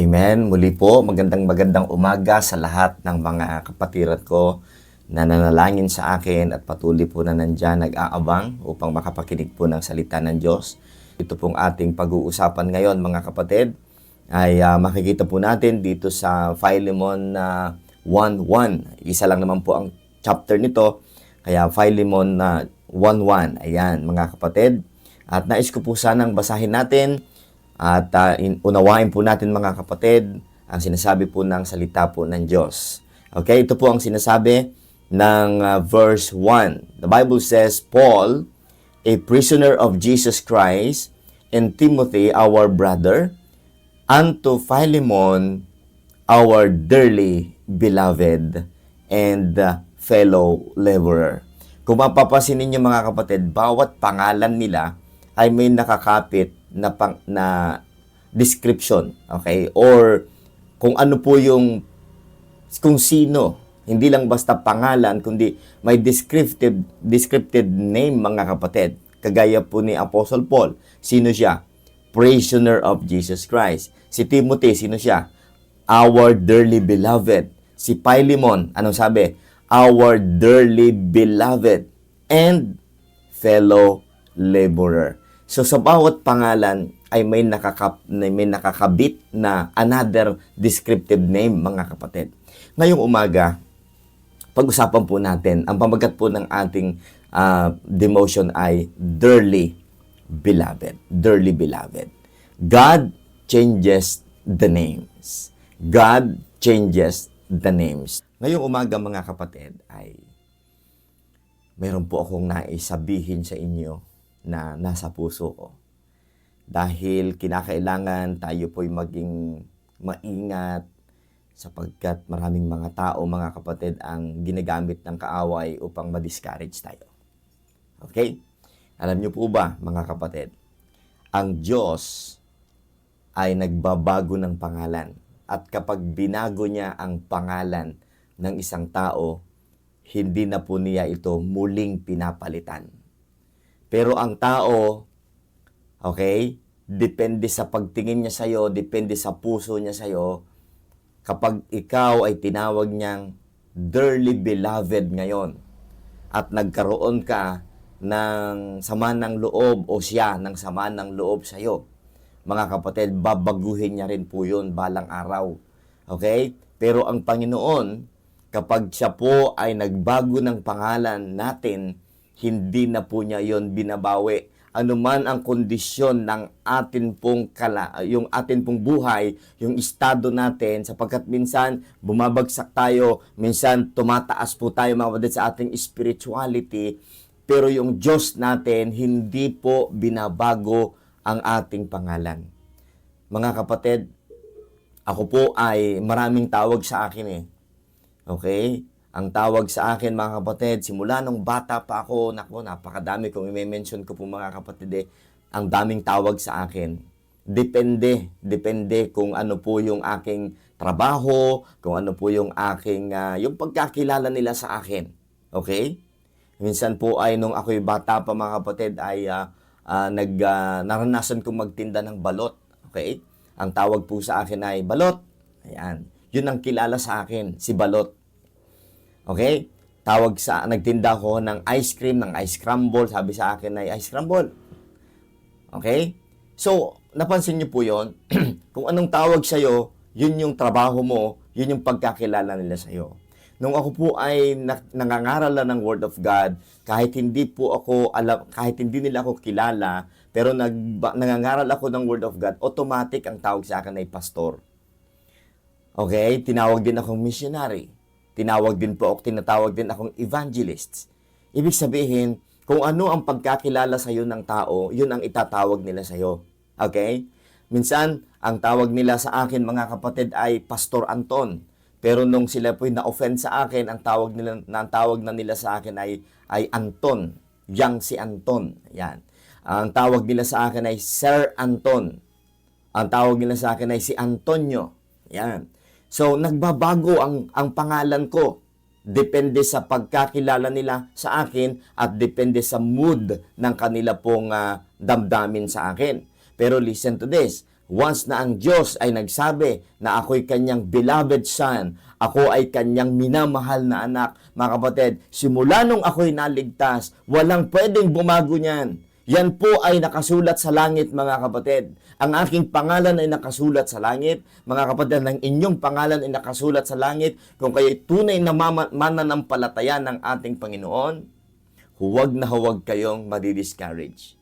Amen. Muli po, magandang umaga sa lahat ng mga kapatiran ko na nanalangin sa akin at patuloy po na nandyan nag-aabang upang makapakinig po ng salita ng Diyos. Ito pong ating pag-uusapan ngayon mga kapatid ay makikita po natin dito sa Philemon 1:1. Isa lang naman po ang chapter nito, kaya Philemon 1:1. Ayan mga kapatid. At nais ko po sanang basahin natin at unawain po natin mga kapatid ang sinasabi po ng salita po ng Diyos. Okay, ito po ang sinasabi ng verse 1. The Bible says, Paul, a prisoner of Jesus Christ, and Timothy, our brother, unto Philemon, our dearly beloved and fellow laborer. Kung mapapansin ninyo mga kapatid, bawat pangalan nila ay may nakakapit na description, okay? Or kung ano po kung sino, hindi lang basta pangalan, kundi may descriptive name mga kapatid. Kagaya po ni Apostle Paul, sino siya? Prisoner of Jesus Christ. Si Timothy, sino siya? Our dearly beloved. Si Philemon, anong sabi? Our dearly beloved and fellow laborer. So sa bawat pangalan ay may nakakabit na another descriptive name mga kapatid. Ngayong umaga, pag-usapan po natin, ang pamagat po ng ating devotion ay dearly beloved. Dearly beloved. God changes the names. God changes the names. Ngayong umaga mga kapatid ay mayroon po akong naisabihin sa inyo na nasa puso ko. Dahil kinakailangan tayo po'y maging maingat sapagkat maraming mga tao, mga kapatid, ang ginagamit ng kaaway upang ma-discourage tayo. Okay? Alam niyo po ba, mga kapatid, ang Diyos ay nagbabago ng pangalan. At kapag binago niya ang pangalan ng isang tao, hindi na po niya ito muling pinapalitan. Pero ang tao, okay, depende sa pagtingin niya sa'yo, depende sa puso niya sa'yo, kapag ikaw ay tinawag niyang dearly beloved ngayon, at nagkaroon ka ng sama ng loob o siya ng sama ng loob sa'yo, mga kapatid, babaguhin niya rin po yun balang araw. Okay? Pero ang Panginoon, kapag siya po ay nagbago ng pangalan natin, hindi na po niya yon binabawi. Ano man ang kondisyon ng atin pong yung atin pong buhay, yung estado natin, sapagkat minsan bumabagsak tayo, minsan tumataas po tayo mga kapatid sa ating spirituality, pero yung Diyos natin hindi po binabago ang ating pangalan. Mga kapatid, ako po ay maraming tawag sa akin eh. Okay? Ang tawag sa akin mga kapatid, simula nung bata pa ako, napakadami kung i-mention ko po mga kapatid ang daming tawag sa akin. Depende kung ano po yung aking trabaho, kung ano po yung aking, yung pagkakilala nila sa akin. Okay? Minsan po ay nung ako'y bata pa mga kapatid ay naranasan kong magtinda ng balot. Okay? Ang tawag po sa akin ay balot. Ayan. Yun ang kilala sa akin, si balot. Okay? Nagtinda ko ng ice cream, ng ice crumble. Sabi sa akin ay ice crumble. Okay? So, napansin niyo po yon. Kung anong tawag sa'yo, yun yung trabaho mo, yun yung pagkakilala nila sa'yo. Nung ako po ay nangangaral ng Word of God, kahit hindi nila ako kilala, pero nangangaral ako ng Word of God, automatic ang tawag sa akin ay pastor. Okay? Tinawag din akong missionary. Tinatawag din akong evangelist. Ibig sabihin, kung ano ang pagkakilala sa'yo ng tao, yun ang itatawag nila sa'yo. Okay? Minsan, ang tawag nila sa akin, mga kapatid, ay Pastor Anton. Pero nung sila po'y na-offend sa akin, ang tawag na nila sa akin ay Anton. Yang si Anton. Yan. Ang tawag nila sa akin ay Sir Anton. Ang tawag nila sa akin ay si Antonio. Yan. So, nagbabago ang pangalan ko. Depende sa pagkakilala nila sa akin at depende sa mood ng kanila pong damdamin sa akin. Pero listen to this. Once na ang Diyos ay nagsabi na ako'y kanyang beloved son, ako ay kanyang minamahal na anak, mga kapatid, simula nung ako'y naligtas, walang pwedeng bumago niyan. Yan po ay nakasulat sa langit, mga kapatid. Ang aking pangalan ay nakasulat sa langit. Mga kapatid, ang inyong pangalan ay nakasulat sa langit. Kung kayo'y tunay na mananampalataya ng ating Panginoon, huwag na huwag kayong madi-discourage.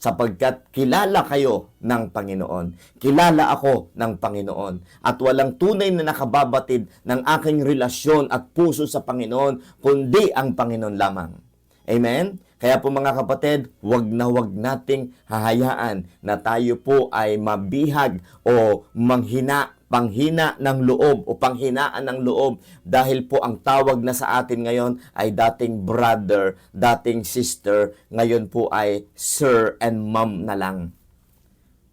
Sapagkat kilala kayo ng Panginoon. Kilala ako ng Panginoon. At walang tunay na nakababatid ng aking relasyon at puso sa Panginoon, kundi ang Panginoon lamang. Amen? Kaya po mga kapatid, huwag nating hahayaan na tayo po ay mabihag o panghina ng loob o panghinaan ng loob dahil po ang tawag na sa atin ngayon ay dating brother, dating sister, ngayon po ay sir and ma'am na lang.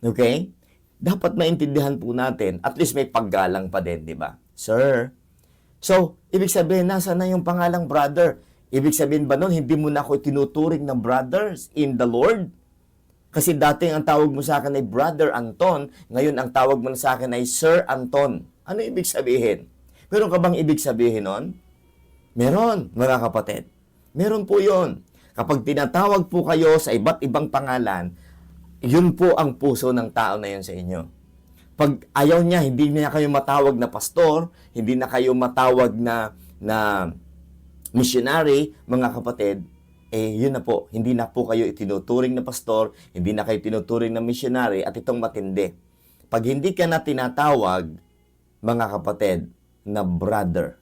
Okay? Dapat maintindihan po natin, at least may paggalang pa din, di ba? Sir. So, ibig sabihin, nasa na yung pangalang brother? Ibig sabihin ba nun, hindi mo na ako tinuturing na brothers in the Lord? Kasi dating ang tawag mo sa akin ay Brother Anton, ngayon ang tawag mo sa akin ay Sir Anton. Ano ibig sabihin? Meron ka bang ibig sabihin nun? Meron, mga kapatid. Meron po yon. Kapag tinatawag po kayo sa iba't ibang pangalan, yun po ang puso ng tao na yun sa inyo. Pag ayaw niya, hindi niya kayo matawag na pastor, hindi na kayo matawag na missionary, mga kapatid, yun na po, hindi na po kayo itinuturing na pastor, hindi na kayo tinuturing na missionary, at itong matindi. Pag hindi ka na tinatawag, mga kapatid, na brother,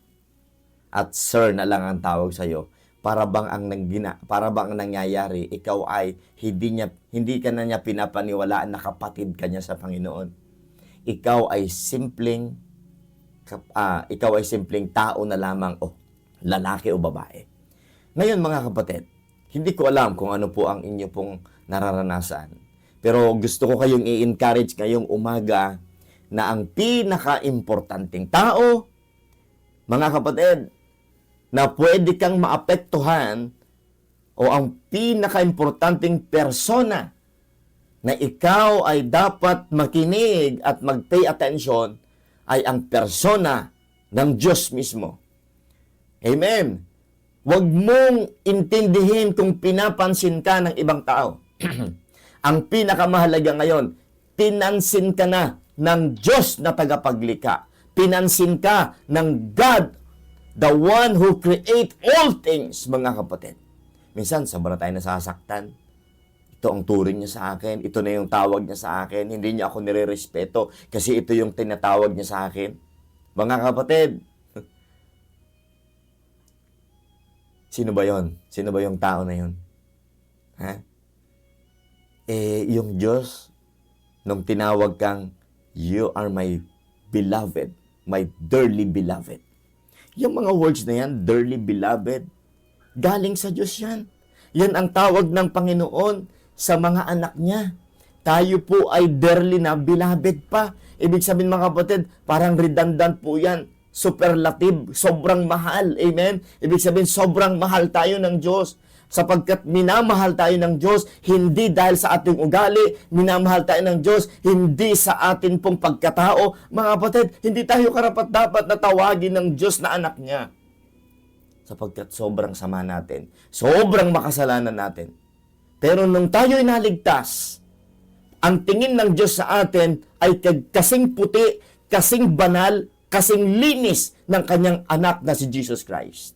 at sir na lang ang tawag sa'yo, para bang ang nangyayari, ikaw ay hindi ka na niya pinapaniwalaan na kapatid ka niya sa Panginoon. Ikaw ay simpleng tao na lamang, lalaki o babae. Ngayon mga kapatid, hindi ko alam kung ano po ang inyo pong nararanasan. Pero gusto ko kayong i-encourage ngayong umaga na ang pinaka-importanting tao, mga kapatid, na pwede kang maapektuhan o ang pinaka-importanting persona na ikaw ay dapat makinig at mag-pay attention ay ang persona ng Diyos mismo. Amen. Huwag mong intindihin kung pinapansin ka ng ibang tao. Ang pinakamahalaga ngayon, pinansin ka na ng Diyos na tagapaglikha. Pinansin ka ng God, the one who create all things, mga kapatid. Minsan, sobra tayo nasasaktan. Ito ang turing niya sa akin. Ito na yung tawag niya sa akin. Hindi niya ako nire-respeto kasi ito yung tinatawag niya sa akin. Mga kapatid, sino ba yon? Sino ba yung tao na yon? Ha? Yung Diyos, nung tinawag kang, you are my beloved, my dearly beloved. Yung mga words na yan, dearly beloved, galing sa Diyos yan. Yan ang tawag ng Panginoon sa mga anak niya. Tayo po ay dearly na beloved pa. Ibig sabihin mga kapatid, parang redundant po yan. Superlative, sobrang mahal. Amen? Ibig sabihin, sobrang mahal tayo ng Diyos. Sapagkat minamahal tayo ng Diyos, hindi dahil sa ating ugali, minamahal tayo ng Diyos, hindi sa atin pong pagkatao. Mga kapatid, hindi tayo karapat-dapat na tawagin ng Diyos na anak niya. Sapagkat sobrang sama natin, sobrang makasalanan natin. Pero nung tayo'y naligtas, ang tingin ng Diyos sa atin ay kasing puti, kasing banal, kasing linis ng kanyang anak na si Jesus Christ.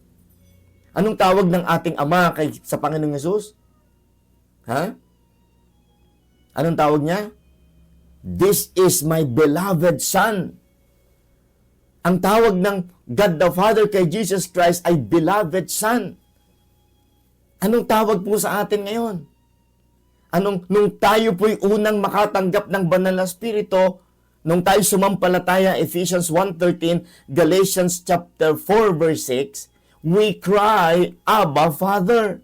Anong tawag ng ating Ama sa Panginoong Hesus? Ha? Anong tawag niya? This is my beloved Son. Ang tawag ng God the Father kay Jesus Christ ay beloved Son. Anong tawag po sa atin ngayon? Nung tayo po'y unang makatanggap ng banal na Espiritu, nung tayo sumampalataya, Ephesians 1:13, Galatians chapter 4 verse 6, we cry, Abba, Father.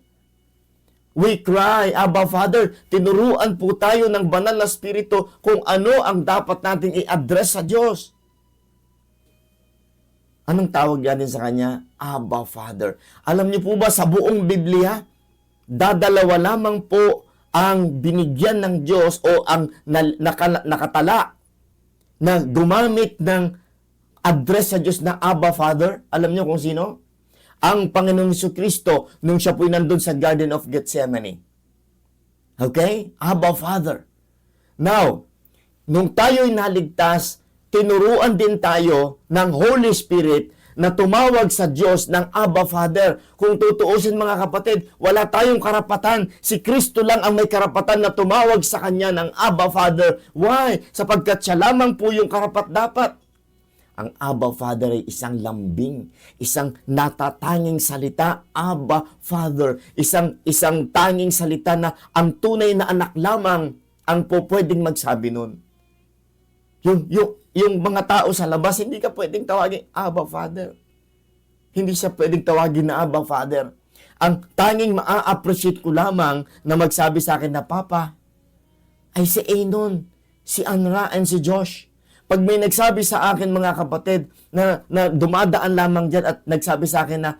We cry, Abba, Father. Tinuruan po tayo ng banal na Espiritu kung ano ang dapat nating i-address sa Diyos. Anong tawag natin sa Kanya? Abba, Father. Alam niyo po ba sa buong Biblia, dadalawa lamang po ang binigyan ng Diyos o ang nakatala na gumamit ng address sa Diyos na Abba Father? Alam niyo kung sino? Ang Panginoong Jesucristo nung siya po'y nandun sa Garden of Gethsemane. Okay? Abba Father. Now, nung tayo'y naligtas, tinuruan din tayo ng Holy Spirit na tumawag sa Diyos ng Abba Father. Kung tutuusin mga kapatid, wala tayong karapatan. Si Kristo lang ang may karapatan na tumawag sa Kanya ng Abba Father. Why? Sapagkat siya lamang po yung karapat-dapat. Ang Abba Father ay isang lambing, isang natatanging salita, Abba Father. Isang tanging salita na ang tunay na anak lamang ang po pwedeng magsabi nun. Yung mga tao sa labas, hindi ka pwedeng tawagin Abba Father. Hindi siya pwedeng tawagin na Abba Father. Ang tanging maa-appreciate ko lamang na magsabi sa akin na Papa ay si Anon, si Anra, and si Josh. Pag may nagsabi sa akin mga kapatid na dumadaan lamang dyan at nagsabi sa akin na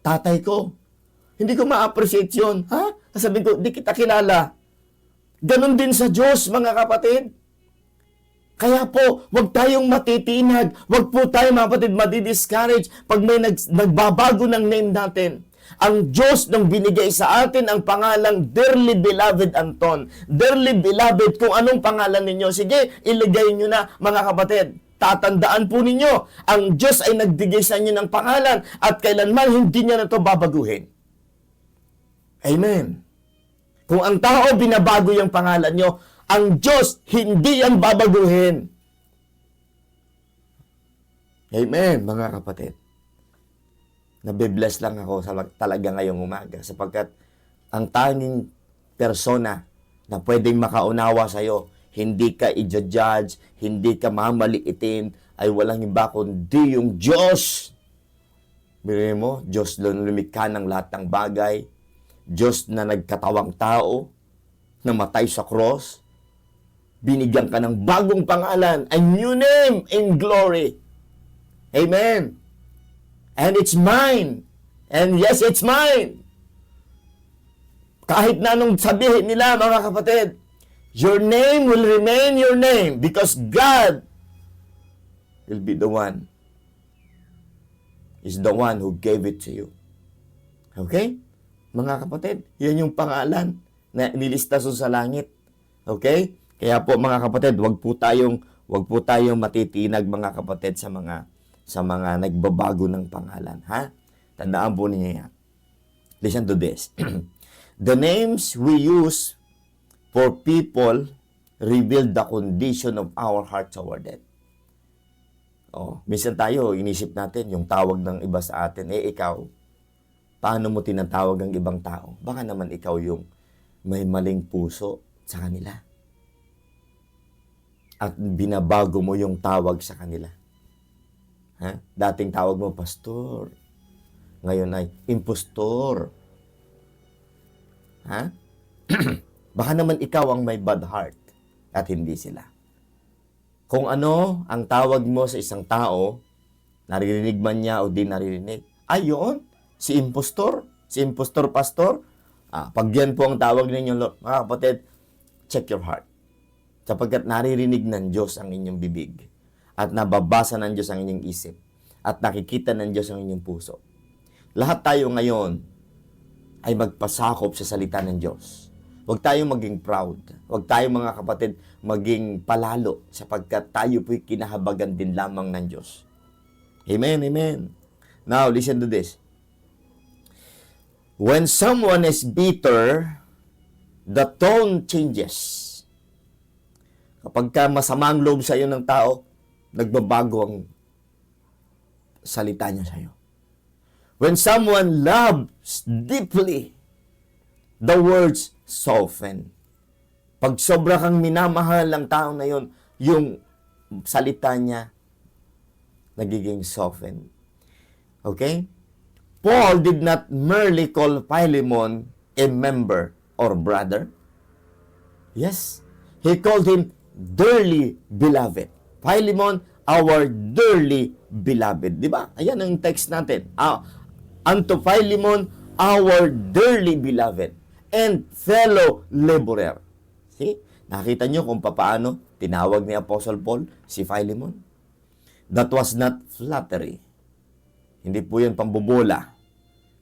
tatay ko, hindi ko ma-appreciate yun. Ha? Sasabihin ko, di kita kilala. Ganon din sa Diyos mga kapatid. Kaya po, wag tayong matitinag. Wag po tayo mga kapatid madi-discourage pag may nagbabago ng name natin. Ang Diyos nang binigay sa atin ang pangalang Dearly Beloved Anton. Dearly Beloved, kung anong pangalan ninyo, sige, ilagay nyo na mga kapatid. Tatandaan po ninyo, ang Diyos ay nagbigay sa inyo ng pangalan at kailanman hindi niya na ito babaguhin. Amen. Kung ang tao binabago yung pangalan nyo, ang Diyos hindi yan babaguhin. Amen, mga kapatid. Nabibless lang ako talaga ngayong umaga sapagkat ang tanging persona na pwedeng makaunawa sa'yo, hindi ka i-judge, hindi ka mamaliitin, ay walang iba kundi yung Diyos. Bilhin mo, Diyos na lumikha ng lahat ng bagay, Diyos na nagkatawang tao, namatay sa cross, binigyan ka ng bagong pangalan, a new name in glory. Amen. And it's mine. And yes, it's mine. Kahit na anong sabihin nila, mga kapatid, your name will remain your name because God will be the one. Is the one who gave it to you. Okay? Mga kapatid, yan yung pangalan na nilista sa langit. Okay? Kaya po mga kapatid, wag po tayong matitinag mga kapatid sa mga nagbabago ng pangalan, ha? Tandaan po niyo yan. Listen to this. The names we use for people reveal the condition of our heart toward them. Minsan tayo, inisip natin yung tawag ng iba sa atin, ikaw, paano mo tinatawag ang ibang tao? Baka naman ikaw yung may maling puso sa kanila. At binabago mo yung tawag sa kanila. Ha? Dating tawag mo, pastor. Ngayon ay, impostor. Ha? Baka naman ikaw ang may bad heart at hindi sila. Kung ano ang tawag mo sa isang tao, naririnig man niya o di naririnig, ayun, si impostor pastor. Pag yan po ang tawag ninyo, mga kapatid, check your heart. Sapagkat naririnig ng Diyos ang inyong bibig. At nababasa ng Diyos ang inyong isip. At nakikita ng Diyos ang inyong puso. Lahat tayo ngayon ay magpasakop sa salita ng Diyos. Huwag tayong maging proud. Huwag tayong mga kapatid maging palalo sapagkat tayo po'y kinahabagan din lamang ng Diyos. Amen, amen. Now, listen to this. When someone is bitter, the tone changes. Kapag ka masama ang loob sa iyo ng tao, nagbabago ang salita niya sa iyo. When someone loves deeply, the words soften. Pag sobra kang minamahal ng tao na yon, yung salita niya nagiging soften. Okay? Paul did not merely call Philemon a member or brother. Yes, he called him dearly beloved. Philemon, our dearly beloved. Di ba? Ayan ang text natin. Unto Philemon, our dearly beloved. and fellow laborer. See? Nakita nyo kung paano tinawag ni Apostle Paul si Philemon? That was not flattery. Hindi po yan pambobola.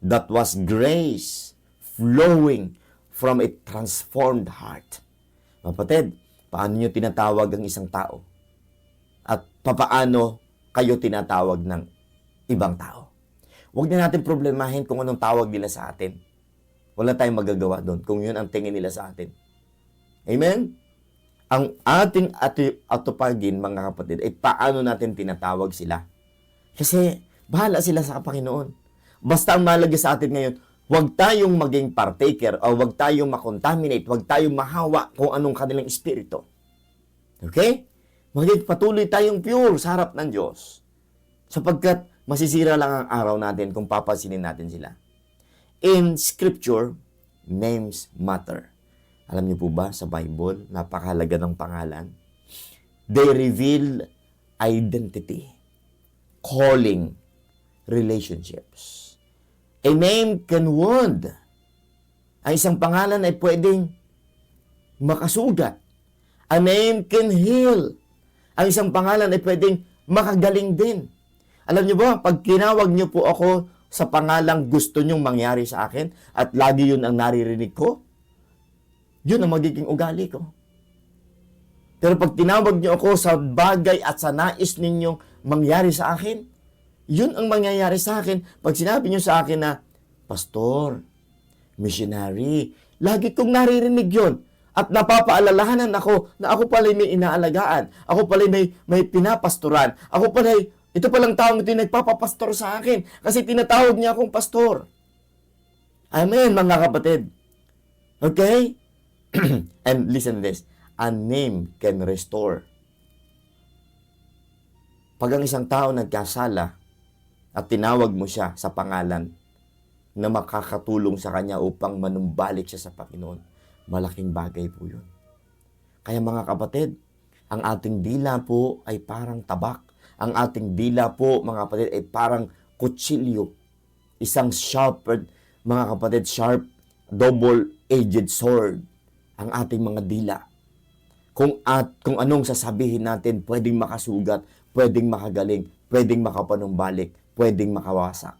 That was grace flowing from a transformed heart. Kapatid, paano nyo tinatawag ang isang tao? At papaano kayo tinatawag ng ibang tao? Huwag na natin problemahin kung anong tawag nila sa atin. Wala tayong magagawa doon kung yun ang tingin nila sa atin. Amen? Ang ating atupagin, mga kapatid, ay paano natin tinatawag sila. Kasi bahala sila sa Panginoon. Basta ang mahalaga sa atin ngayon, huwag tayong maging partaker o huwag tayong makontaminate, huwag tayong mahawa kung anong kanilang espiritu. Okay? Maging patuloy tayong pure sa harap ng Diyos. Sapagkat masisira lang ang araw natin kung papansinin natin sila. In Scripture, names matter. Alam niyo po ba, sa Bible, napakahalaga ng pangalan. They reveal identity, calling, relationships. A name can wound. Ang isang pangalan ay pwedeng makasugat. A name can heal. Ang isang pangalan ay pwedeng makagaling din. Alam niyo ba, pag kinawag niyo po ako sa pangalang gusto niyong mangyari sa akin at lagi yun ang naririnig ko, yun ang magiging ugali ko. Pero pag tinawag niyo ako sa bagay at sa nais ninyong mangyari sa akin, yun ang mangyayari sa akin. Pag sinabi niyo sa akin na, pastor, missionary, lagi kong naririnig yun. At napapaalalahanan ako na ako pala may inaalagaan. Ako pala may pinapastoran. Ako pala, ito palang taong ito nagpapapastor sa akin. Kasi tinatawag niya akong pastor. Amen, mga kapatid. Okay? And listen to this. A name can restore. Pag ang isang tao nagkasala at tinawag mo siya sa pangalan na makakatulong sa kanya upang manumbalik siya sa Panginoon, malaking bagay po yun. Kaya mga kapatid, ang ating dila po ay parang tabak. Ang ating dila po, mga kapatid, ay parang kutsilyo. Isang sharpened, mga kapatid, sharp, double-edged sword. Ang ating mga dila. Kung anong sasabihin natin, pwedeng makasugat, pwedeng makagaling, pwedeng makapanumbalik, pwedeng makawasak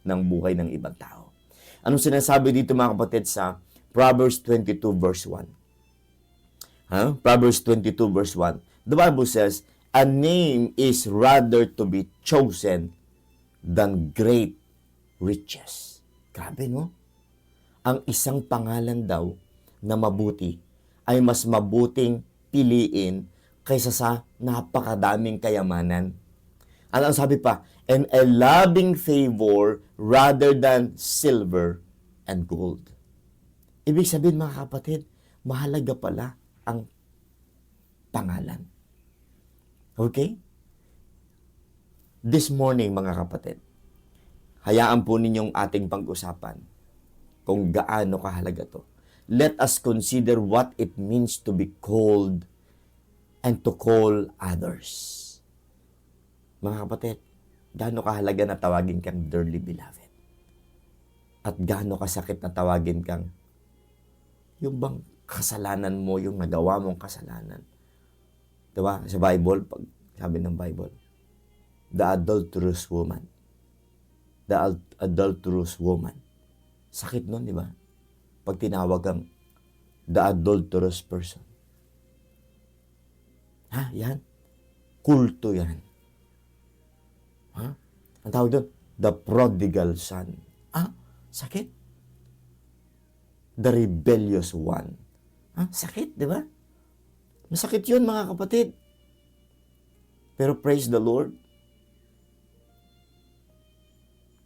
ng buhay ng ibang tao. Anong sinasabi dito, mga kapatid, sa Proverbs 22 verse 1? Proverbs 22 verse 1. The Bible says, a name is rather to be chosen than great riches. Grabe, no? Ang isang pangalan daw na mabuti ay mas mabuting piliin kaysa sa napakadaming kayamanan. Ano ang sabi pa? And a loving favor rather than silver and gold. Ibig sabihin, mga kapatid, mahalaga pala ang pangalan. Okay? This morning, mga kapatid, hayaan po ninyong ating pag-usapan kung gaano kahalaga to. Let us consider what it means to be called and to call others. Mga kapatid, gaano kahalaga na tawagin kang dearly beloved? At gaano kasakit na tawagin kang yung bang kasalanan mo, yung nagawa mong kasalanan. Diba? Sa Bible, pag sabi ng Bible, the adulterous woman. The adulterous woman. Sakit nun, di ba? Pag tinawag kang the adulterous person. Yan. Kulto yan. Ang tawag doon, the prodigal son. Sakit. The rebellious one. Sakit, di ba? Masakit yun, mga kapatid. Pero praise the Lord,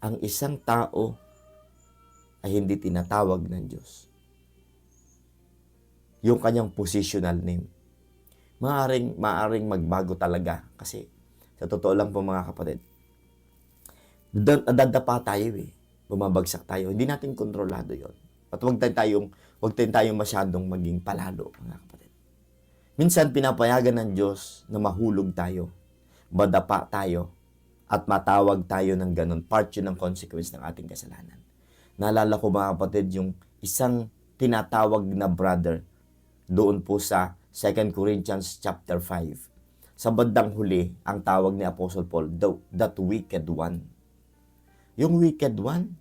ang isang tao ay hindi tinatawag ng Diyos. Yung kanyang positional name. Maaring magbago talaga. Kasi, sa totoo lang po, mga kapatid, dadapa tayo eh. Bumabagsak tayo. Hindi natin kontrolado yon. At huwag tayong masyadong maging palalo, mga kapatid. Minsan, pinapayagan ng Diyos na mahulog tayo, madapa tayo, at matawag tayo ng ganun. Part yun ng consequence ng ating kasalanan. Naalala ko, mga kapatid, yung isang tinatawag na brother doon po sa 2 Corinthians chapter 5. Sa bandang huli, ang tawag ni Apostle Paul, that wicked one. Yung wicked one,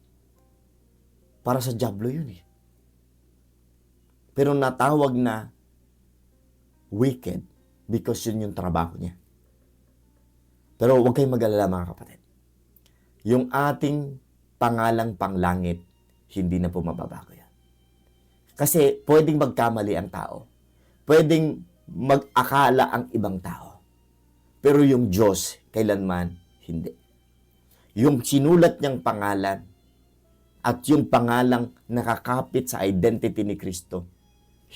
para sa dyablo yun eh. Pero natawag na wicked because yun yung trabaho niya. Pero huwag kayong mag-alala mga kapatid. Yung ating pangalang panglangit, hindi na po mababago yan. Kasi pwedeng magkamali ang tao. Pwedeng mag-akala ang ibang tao. Pero yung Diyos, kailanman hindi. Yung sinulat niyang pangalan at yung pangalang nakakapit sa identity ni Kristo,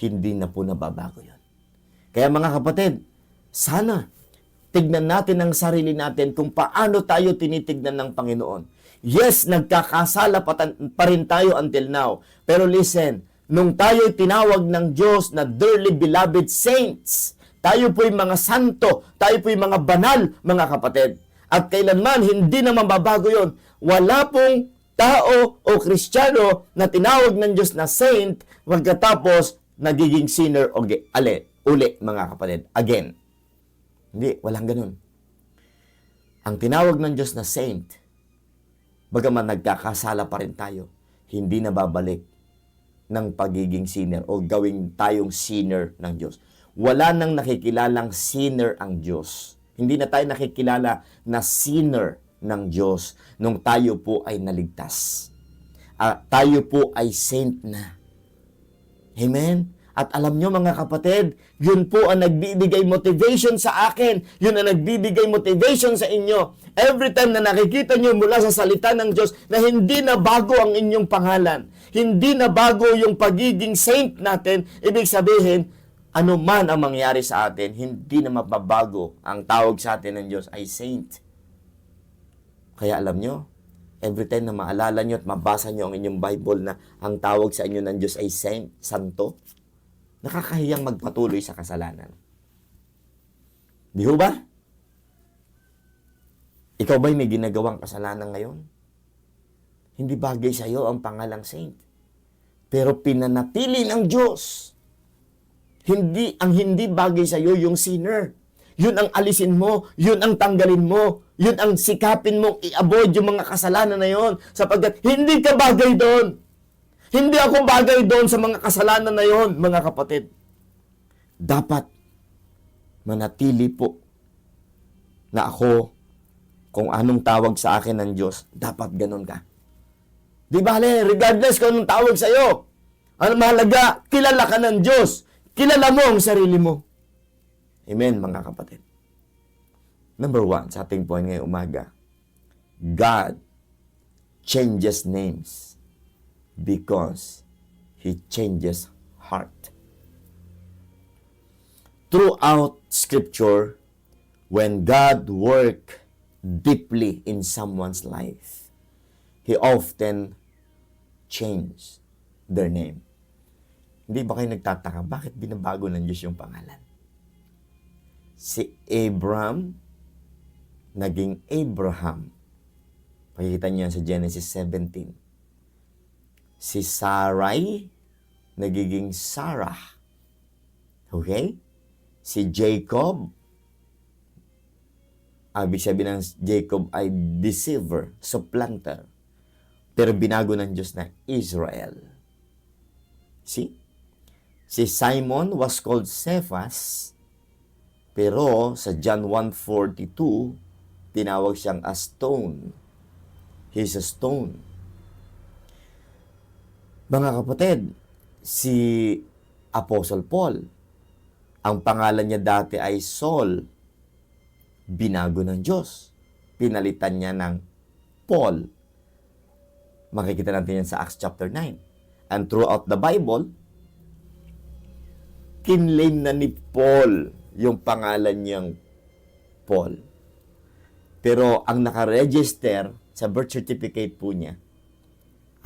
hindi na po nababago yun. Kaya mga kapatid, sana tignan natin ang sarili natin kung paano tayo tinitignan ng Panginoon. Yes, nagkakasala pa rin tayo until now. Pero listen, nung tayo'y tinawag ng Diyos na dearly beloved saints, tayo po'y mga santo, tayo po'y mga banal, mga kapatid. At kailanman, hindi na mababago yon. Wala pong tao o Kristiyano na tinawag ng Diyos na saint, pagkatapos nagiging sinner o uli, mga kapatid. Again. Hindi, walang ganun. Ang tinawag ng Diyos na saint, bagaman nagkakasala pa rin tayo, hindi na babalik ng pagiging sinner o gawing tayong sinner ng Diyos. Wala nang nakikilalang sinner ang Diyos. Hindi na tayo nakikilala na sinner ng Diyos nung tayo po ay naligtas. Tayo po ay saint na. Amen? At alam nyo mga kapatid, yun po ang nagbibigay motivation sa akin. Yun ang nagbibigay motivation sa inyo. Every time na nakikita nyo mula sa salita ng Diyos na hindi na bago ang inyong pangalan, hindi na bago yung pagiging saint natin, ibig sabihin, ano man ang mangyari sa atin, hindi na mababago ang tawag sa atin ng Diyos ay saint. Kaya alam nyo, every time na maalala nyo at mabasa nyo ang inyong Bible na ang tawag sa inyo ng Diyos ay saint, santo, nakakahiyang magpatuloy sa kasalanan. Di ho ba? Ikaw ba'y may ginagawang kasalanan ngayon? Hindi bagay sa iyo ang pangalang saint. Pero pinanatili ng Diyos. Hindi bagay sa iyo yung sinner. Yun ang alisin mo, yun ang tanggalin mo, yun ang sikapin mong i-avoid yung mga kasalanan na yun sapagkat hindi ka bagay doon. Hindi ako bagay doon sa mga kasalanan na yon, mga kapatid. Dapat manatili po na ako, kung anong tawag sa akin ng Diyos, dapat ganun ka. Di ba, regardless kung anong tawag sa iyo, ang mahalaga, kilala ka ng Diyos. Kilala mo ang sarili mo. Amen, mga kapatid. Number 1, sa ating point ngayong umaga, God changes names because He changes heart. Throughout Scripture, when God works deeply in someone's life, He often changes their name. Hindi ba kayo nagtataka, bakit binabago ng Diyos yung pangalan? Si Abram, naging Abraham. Pakikita niyo yan sa Genesis 17. Si Sarai, nagiging Sarah. Okay? Si Jacob, ibig sabihin ng Jacob ay deceiver, supplanter. Pero binago ng Diyos na Israel. See? Si Simon was called Cephas, pero sa John 1:42, tinawag siyang a stone. He's a stone. Mga kapatid, si Apostle Paul, ang pangalan niya dati ay Saul, binago ng Diyos. Pinalitan niya ng Paul. Makikita natin yan sa Acts chapter 9. And throughout the Bible, kinlaim na ni Paul yung pangalan niyang Paul. Pero ang nakaregister sa birth certificate po niya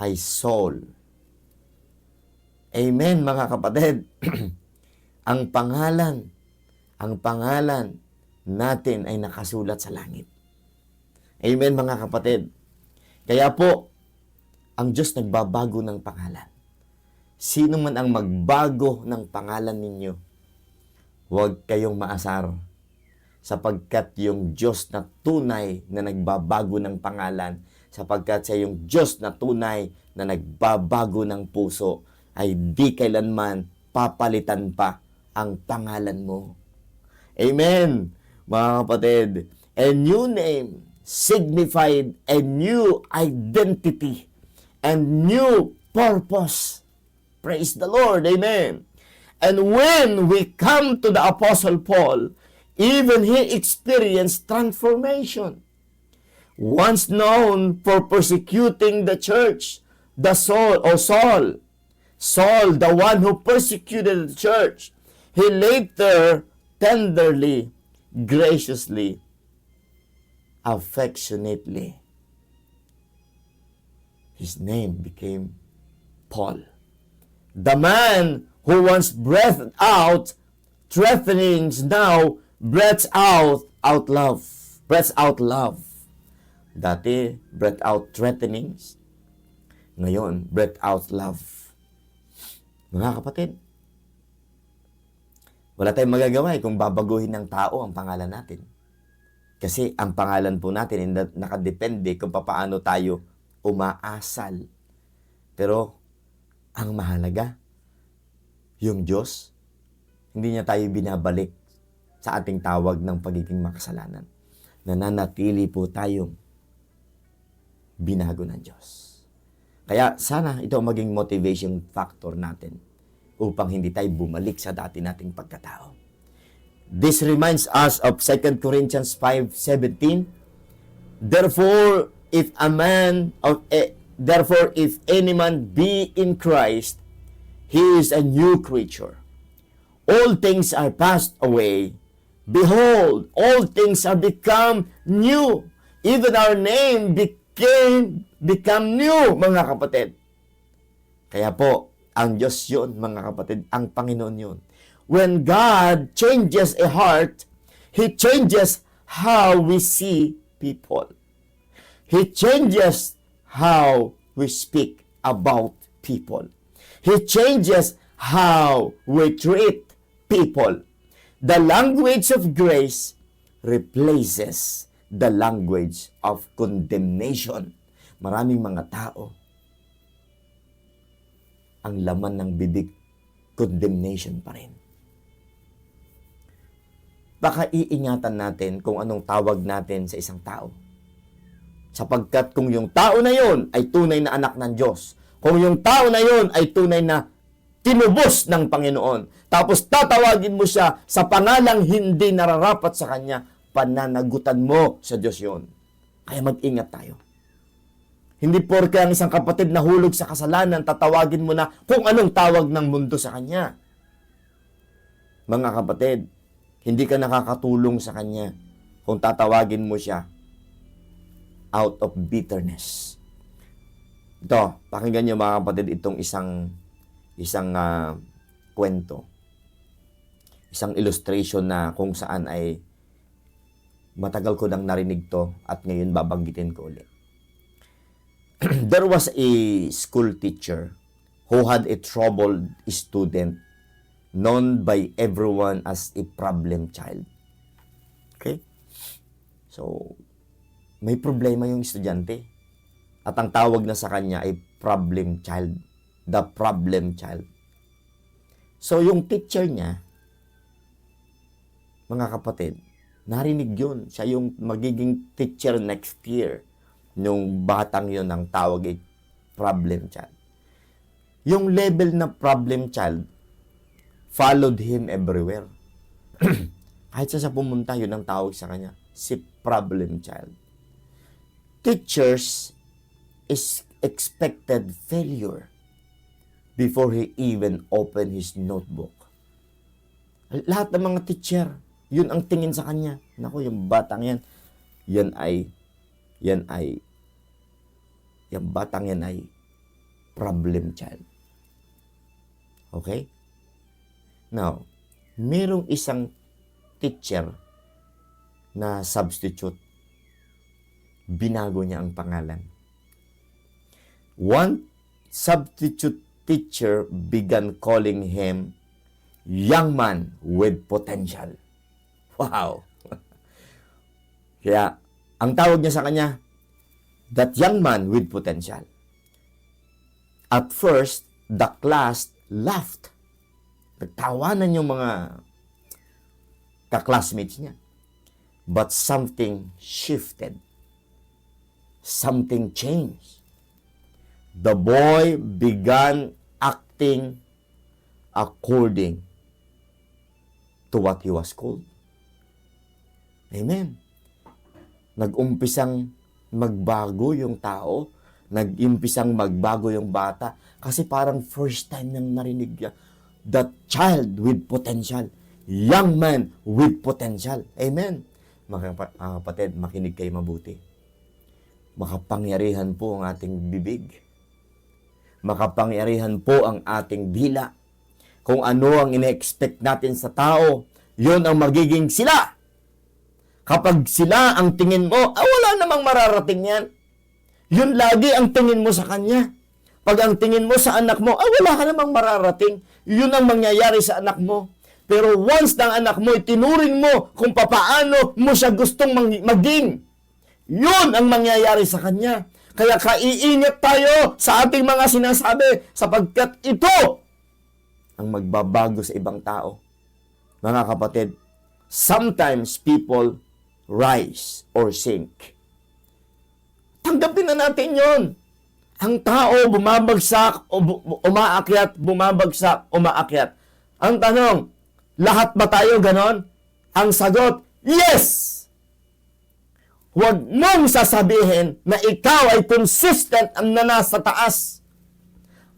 ay Saul. Amen, mga kapatid. ang pangalan natin ay nakasulat sa langit. Amen, mga kapatid. Kaya po, ang Diyos nagbabago ng pangalan. sino man ang magbago ng pangalan ninyo, huwag kayong maasar, sapagkat yung Diyos na tunay na nagbabago ng pangalan, sapagkat sa yung Diyos na tunay na nagbabago ng puso, ay di kailanman papalitan pa ang pangalan mo. Amen, mga kapatid. A new name signified a new identity and new purpose. Praise the Lord. Amen. And when we come to the Apostle Paul, even he experienced transformation. Once known for persecuting the church, Saul, the one who persecuted the church, he later tenderly, graciously, affectionately, his name became Paul. The man who once breathed out threatenings now breathes out love. Breathes out love. Dati, breath out threatenings. Ngayon, breath out love. Mga kapatid, wala tayong magagawa kung babaguhin ng tao ang pangalan natin. Kasi ang pangalan po natin nakadepende kung paano tayo umaasal. Pero, ang mahalaga, yung Diyos, hindi niya tayo binabalik sa ating tawag ng pagiging makasalanan. Nananatili po tayong binago ng Diyos. Kaya sana ito maging motivation factor natin upang hindi tayo bumalik sa dati nating pagkatao. This reminds us of 2 Corinthians 5:17. Therefore, if any man be in Christ, he is a new creature. All things are passed away. Behold, all things are become new. Even our name become new, mga kapatid. Kaya po, ang Diyos yun, mga kapatid, ang Panginoon yun. When God changes a heart, He changes how we see people. He changes how we speak about people. He changes how we treat people. The language of grace replaces the language of condemnation. Maraming mga tao, ang laman ng bibig, condemnation pa rin. Baka iingatan natin kung anong tawag natin sa isang tao. Sapagkat kung yung tao na yon ay tunay na anak ng Diyos, kung yung tao na yon ay tunay na tinubos ng Panginoon, tapos tatawagin mo siya sa pangalang hindi nararapat sa Kanya, pananagutan mo sa Diyos yon. Kaya mag-ingat tayo. Hindi porke ang isang kapatid na hulog sa kasalanan, tatawagin mo na kung anong tawag ng mundo sa kanya. Mga kapatid, hindi ka nakakatulong sa kanya kung tatawagin mo siya out of bitterness. Ito, pakinggan niyo mga kapatid itong isang kwento. Isang illustration na kung saan ay matagal ko nang narinig to at ngayon babanggitin ko ulit. There was a school teacher who had a troubled student known by everyone as a problem child. Okay? So, may problema yung estudyante. At ang tawag na sa kanya ay problem child. The problem child. So, yung teacher niya, mga kapatid, narinig yun. Siya yung magiging teacher next year. Nung batang yun ang tawag ay problem child. Yung level na problem child followed him everywhere. Kahit sa pumunta, yun ang tawag sa kanya, si problem child. Teachers is expected failure before he even opened his notebook. Lahat ng mga teacher, yun ang tingin sa kanya. Naku, yung batang yan, yung batang yan ay problem child. Okay? Now, merong isang teacher na substitute. Binago niya ang pangalan. One substitute teacher began calling him young man with potential. Wow! Kaya, ang tawag niya sa kanya, that young man with potential. At first, the class laughed. Nagtawanan yung mga ka-classmates niya. But something shifted. Something changed. The boy began acting according to what he was called. Amen. Nag-umpisang magbago yung tao. Nag-umpisang magbago yung bata. Kasi parang first time nang narinig niya. The child with potential. Young man with potential. Amen. Mga kapatid, makinig kayo mabuti. Makapangyarihan po ang ating bibig. Makapangyarihan po ang ating dila. Kung ano ang ine-expect natin sa tao, yun ang magiging sila. Kapag sila ang tingin mo, wala namang mararating yan. Yun lagi ang tingin mo sa kanya. Pag ang tingin mo sa anak mo, wala ka namang mararating. Yun ang mangyayari sa anak mo. Pero once ng anak mo, itinuring mo kung papaano mo siya gustong maging. Yun ang mangyayari sa kanya. Kaya kaiingat tayo sa ating mga sinasabi sapagkat ito ang magbabago sa ibang tao. Mga kapatid, sometimes people rise or sink. Tanggapin na natin yon. Ang tao bumabagsak o umaakyat, bumabagsak, umaakyat. Ang tanong, lahat ba tayo ganon? Ang sagot, yes! Huwag mong sasabihin na ikaw ay consistent na nasa taas.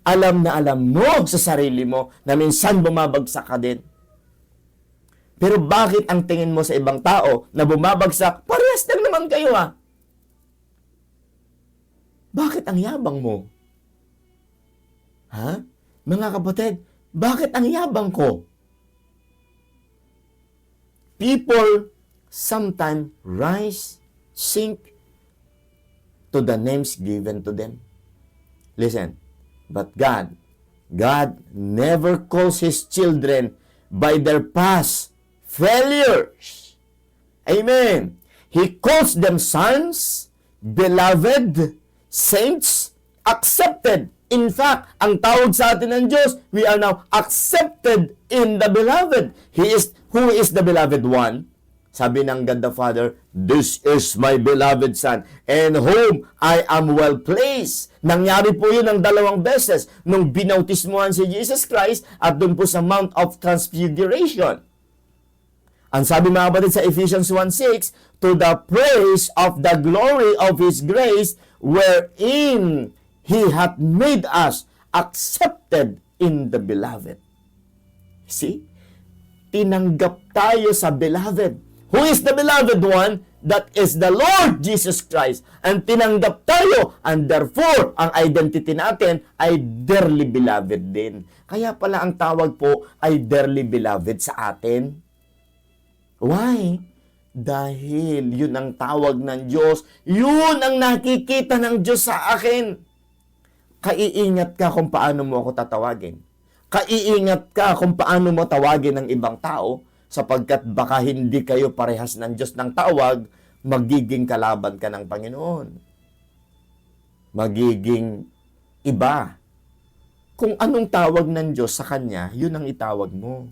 Alam na alam mo sa sarili mo na minsan bumabagsak ka din. Pero bakit ang tingin mo sa ibang tao na bumabagsak, parehas lang naman kayo Bakit ang yabang mo? Ha? Mga kapatid, bakit ang yabang ko? People sometimes rise, sink to the names given to them. Listen, but God never calls His children by their past failures. Amen. He calls them sons, beloved, saints, accepted. In fact, ang tawag sa atin ng Diyos, we are now accepted in the beloved. Who is the beloved one? Sabi ng God the Father, this is my beloved Son, in whom I am well pleased. Nangyari po yun ng 2 beses nung binautismuhan si Jesus Christ at dun po sa Mount of Transfiguration. Ang sabi mga kapatid sa Ephesians 1:6, to the praise of the glory of His grace, wherein He hath made us accepted in the beloved. See? Tinanggap tayo sa beloved. Who is the beloved one? That is the Lord Jesus Christ. And tinanggap tayo, and therefore, ang identity natin ay dearly beloved din. Kaya pala ang tawag po ay dearly beloved sa atin. Why? Dahil yun ang tawag ng Diyos. Yun ang nakikita ng Diyos sa akin. Kaiingat ka kung paano mo ako tatawagin. Kaiingat ka kung paano mo tawagin ng ibang tao sapagkat baka hindi kayo parehas ng Diyos ng tawag, magiging kalaban ka ng Panginoon. Magiging iba. Kung anong tawag ng Diyos sa Kanya, yun ang itawag mo.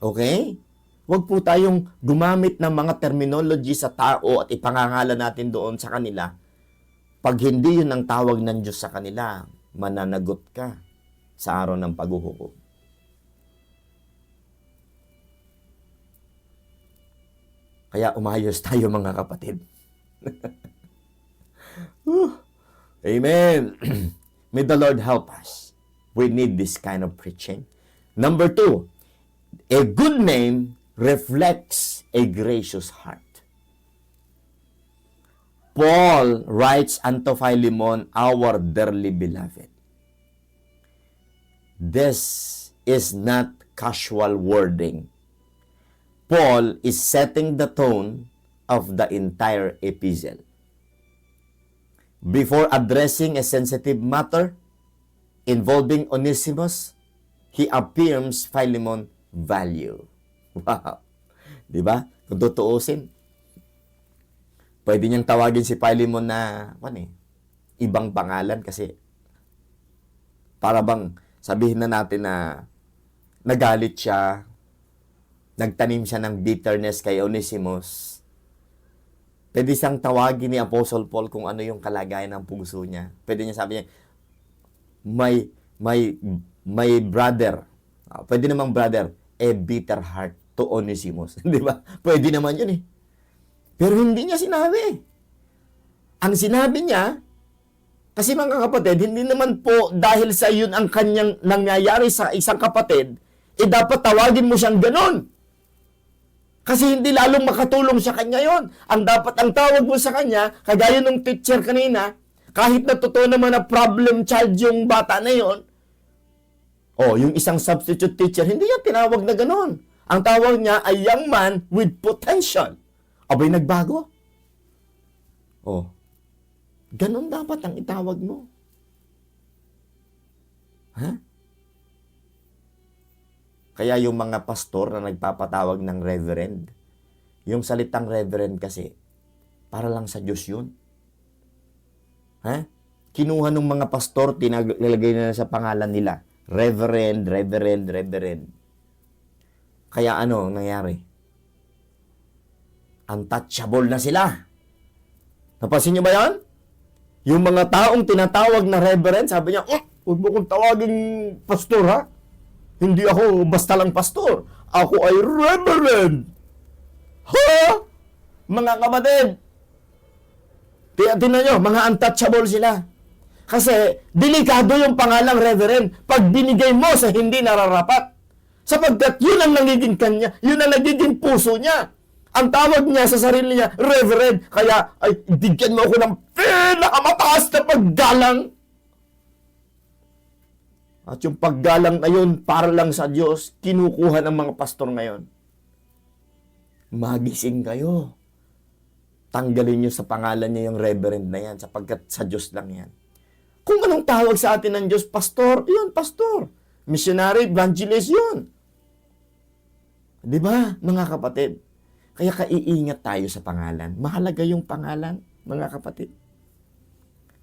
Okay? Huwag po tayong gumamit ng mga terminology sa tao at ipangangalan natin doon sa kanila. Pag hindi yun ang tawag ng Diyos sa kanila, mananagot ka sa araw ng paghuhukom. Kaya umayos tayo mga kapatid. Amen. May the Lord help us. We need this kind of preaching. Number 2, a good name reflects a gracious heart. Paul writes unto Philemon, our dearly beloved. This is not casual wording. Paul is setting the tone of the entire epistle. Before addressing a sensitive matter, involving Onesimus, he affirms Philemon value. Wow. Di ba? Kung tutuusin, pwede niyang tawagin si Philemon na, ibang pangalan kasi para bang sabihin na natin na nagalit siya, nagtanim siya ng bitterness kay Onesimus. Pwede siyang tawagin ni Apostle Paul kung ano yung kalagayan ng puso niya. Pwede niya sabi niya, my brother, pwede namang brother, a bitter heart to Onesimus. Di ba? Pwede naman yun eh. Pero hindi niya sinabi. Ang sinabi niya, kasi mga kapatid, hindi naman po dahil sa yun ang kanyang nangyayari sa isang kapatid, dapat tawagin mo siyang ganon. Kasi hindi lalong makatulong sa kanya yon. Ang tawag mo sa kanya, kagaya ng teacher kanina, kahit na totoo naman na problem child yung bata na yon, yung isang substitute teacher, hindi niya tinawag na ganon. Ang tawag niya ay young man with potential. Abay, nagbago. Ganon dapat ang itawag mo. Ha? Kaya yung mga pastor na nagpapatawag ng reverend, yung salitang reverend kasi, para lang sa Diyos yun. Ha? Kinuha ng mga pastor, tinalagay na sa pangalan nila. Reverend, reverend, reverend. Kaya ano nangyari? Untouchable na sila. Napansin niyo ba yan? Yung mga taong tinatawag na reverend, sabi niya, huwag mo kong tawaging pastor, ha? Hindi ako basta lang pastor. Ako ay reverend. Ha? Mga kapatid, tingnan nyo, mga untouchable sila. Kasi, delikado yung pangalang reverend pag binigay mo sa hindi nararapat. Sapagkat yun ang nagiging kanya, yun ang nagiging puso niya. Ang tawag niya sa sarili niya, reverend. Kaya, bigyan mo ako ng pinakamataas na paggalang. At yung paggalang na yun, para lang sa Diyos, kinukuha ng mga pastor ngayon. Magising kayo. Tanggalin nyo sa pangalan niya yung reverend na yan, sapagkat sa Diyos lang yan. Kung anong tawag sa atin ng Diyos, pastor, yun, pastor. Missionary, evangelist, yun. Di ba, mga kapatid? Kaya kaiingat tayo sa pangalan. Mahalaga yung pangalan, mga kapatid.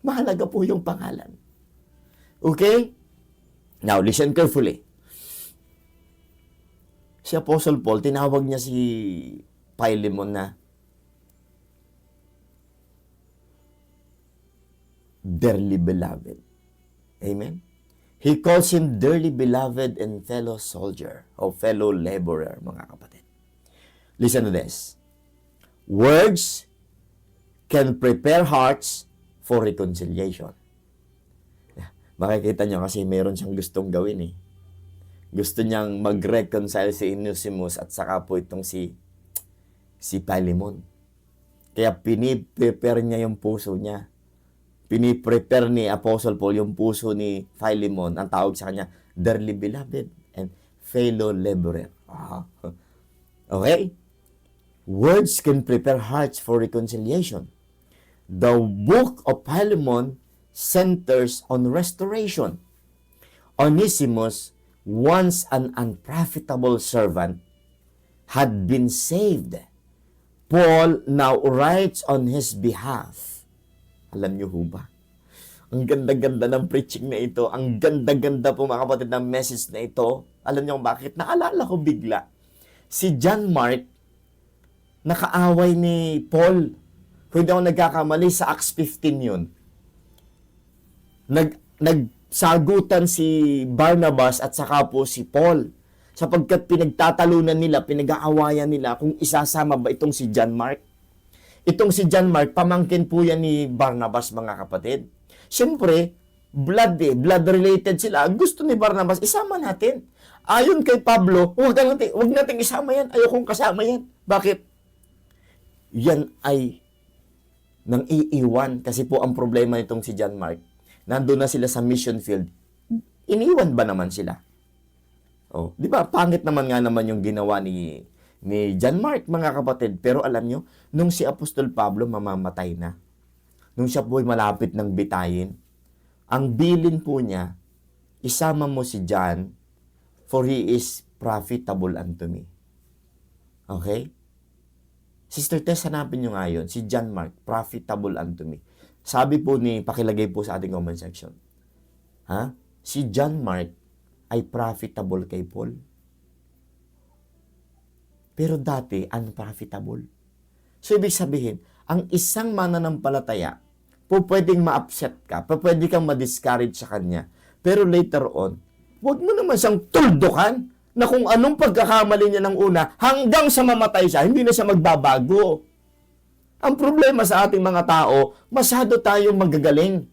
Mahalaga po yung pangalan. Okay? Now, listen carefully. Si Apostle Paul, tinawag niya si Philemon na dearly beloved. Amen? He calls him dearly beloved and fellow soldier o fellow laborer, mga kapatid. Listen to this. Words can prepare hearts for reconciliation. Makikita nyo kasi mayroon siyang gustong gawin eh. Gusto niyang mag-reconcile si Onesimus at saka po itong si Philemon. Kaya piniprepare niya yung puso niya. Piniprepare ni Apostle Paul yung puso ni Philemon. Ang tawag sa kanya, dearly beloved and fellow laborer. Okay? Words can prepare hearts for reconciliation. The book of Philemon centers on restoration. Onesimus, once an unprofitable servant, had been saved. Paul now writes on his behalf. Alam niyo ho ba? Ang ganda-ganda ng preaching na ito. Ang ganda-ganda po mga kapatid ng message na ito. Alam niyo kung bakit? Naalala ko bigla. Si John Mark, nakaaway ni Paul. Kung hindi ako nagkakamali, sa Acts 15 yun. Nagsagutan si Barnabas at saka po si Paul. Sapagkat pinagtatalunan nila, pinag-aawayan nila kung isasama ba itong si John Mark. Itong si John Mark, pamangkin po yan ni Barnabas, mga kapatid. Siyempre, blood related sila. Gusto ni Barnabas, isama natin. Ayon kay Pablo, huwag natin isama yan. Ayokong kasama yan. Bakit? Yan ay nang iiwan. Kasi po ang problema nitong si John Mark, nandun na sila sa mission field. Iniwan ba naman sila? Di ba? Pangit naman nga naman yung ginawa ni John Mark, mga kapatid. Pero alam nyo, nung si Apostol Pablo mamamatay na, nung siya po'y malapit ng bitayin, ang bilin po niya, isama mo si John, for he is profitable unto me. Okay? Sister Tess, hanapin nyo nga yun. Si John Mark, profitable unto me. Sabi po pakilagay po sa ating comment section. Ha? Si John Mark ay profitable kay Paul. Pero dati, unprofitable. So, ibig sabihin, ang isang mananampalataya, pwedeng ma-upset ka, pwede kang ma-discourage sa kanya. Pero later on, huwag mo naman siyang tuldukan na kung anong pagkakamali niya ng una, hanggang sa mamatay siya, hindi na siya magbabago. Ang problema sa ating mga tao, masyado tayong magagaling.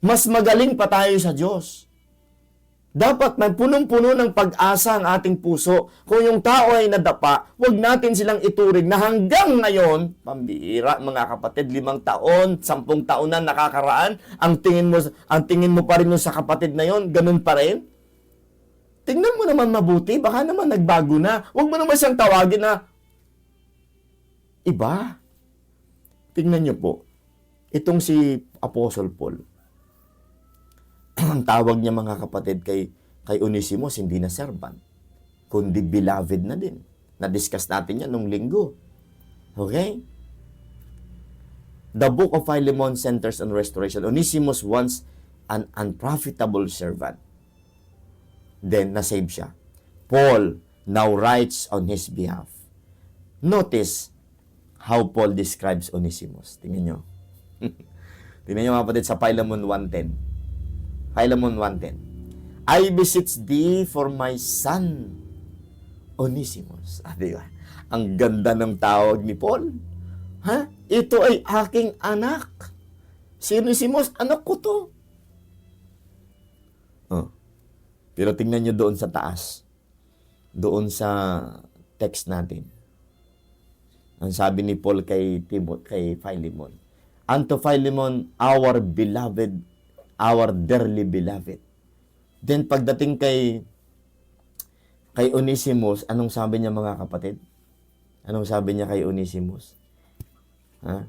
Mas magaling pa tayo sa Diyos. Dapat may punong-puno ng pag-asa ang ating puso. Kung yung tao ay nadapa, huwag natin silang ituring na hanggang ngayon, pambihira mga kapatid, 5 taon, 10 taon na nakakaraan, ang tingin mo pa rin sa kapatid na yon, ganun pa rin. Tingnan mo naman mabuti, baka naman nagbago na. Huwag mo naman siyang tawagin na iba. Tingnan niyo po, itong si Apostle Paul, ang tawag niya mga kapatid kay Onesimus, hindi na servant, kundi beloved na din. Na-discuss natin yan nung linggo. Okay? The book of Philemon centers on restoration. Onesimus once an unprofitable servant. Then, na-save siya. Paul now writes on his behalf. Notice how Paul describes Onesimus. Tingnan nyo. Tingnan nyo mga kapatid sa Philemon 1:10. Philemon 1:10. I beseech thee for my son, Onesimus. Di ba? Ang ganda ng tawag ni Paul. Ha? Ito ay aking anak. Si Onesimus, anak ko to. Oh. Pero tingnan nyo doon sa taas. Doon sa text natin. Ang sabi ni Paul kay Philemon. Unto Philemon, our beloved, our dearly beloved. Then pagdating kay Onesimus, anong sabi niya mga kapatid? Anong sabi niya kay Onesimus? Ha?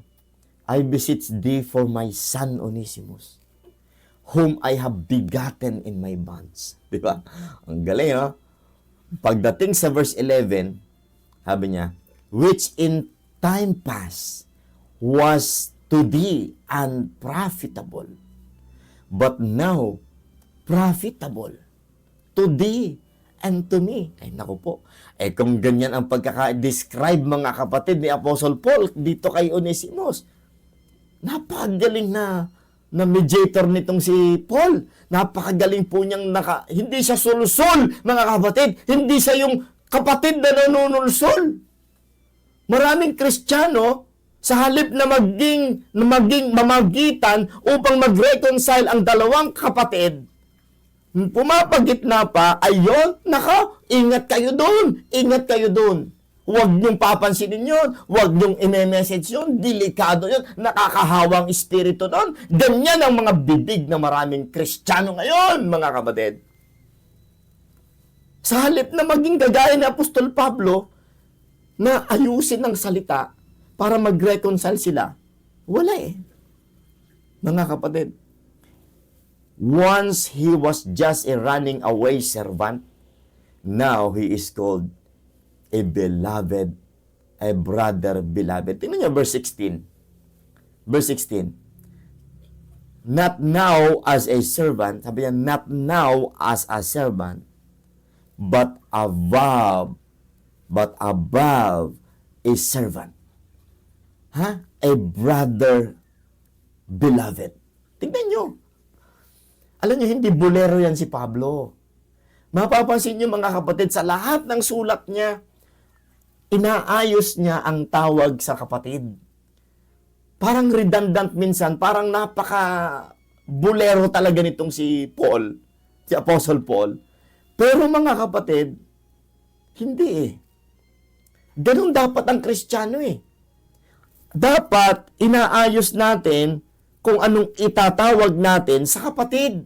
I beseech thee for my son Onesimus, whom I have begotten in my bonds. Di ba? Ang galing, ha? Pagdating sa verse 11, sabi niya, which in time past was to thee unprofitable, but now profitable to thee and to me. Ay, naku po. Kung ganyan ang pagkaka-describe mga kapatid ni Apostle Paul dito kay Onesimus, napakagaling na mediator nitong si Paul. Napakagaling po niyang hindi siya sulsul, mga kapatid. Hindi siya yung kapatid na nanunulsul. Maraming Kristiyano, sa halip na maging mamagitan upang mag-reconcile ang dalawang kapatid, pumapagitna pa, ayon, ingat kayo doon. Ingat kayo doon. Huwag niyong papansinin yun. Huwag niyong i-message yun. Delikado yun. Nakakahawang espiritu doon. Ganyan ang mga bibig ng maraming Kristiyano ngayon, mga kapatid. Sa halip na maging gagaya ni Apostol Pablo, na ayusin ang salita para mag-reconcile sila, wala mga kapatid. Once he was just a running away servant, now he is called a beloved, a brother beloved. Tingnan niyo verse 16. Verse 16. Not now as a servant, sabi niya, not now as a servant, but above a servant. Ha? A brother beloved. Tingnan niyo. Alam niyo, hindi bolero yan si Pablo. Mapapansin niyo mga kapatid, sa lahat ng sulat niya, inaayos niya ang tawag sa kapatid. Parang redundant minsan, parang napaka-bolero talaga nitong si Paul, si Apostle Paul. Pero mga kapatid, hindi Ganun dapat ang Kristiyano Dapat inaayos natin kung anong itatawag natin sa kapatid.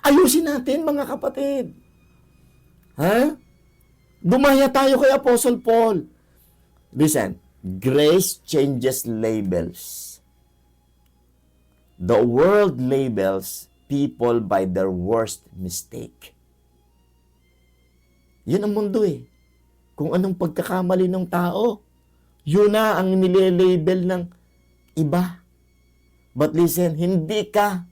Ayusin natin mga kapatid. Ha? Gumaya tayo kay Apostle Paul. Listen, grace changes labels. The world labels people by their worst mistake. Yun ang mundo eh. Kung anong pagkakamali ng tao, yun na ang nilelabel ng iba. But listen, hindi ka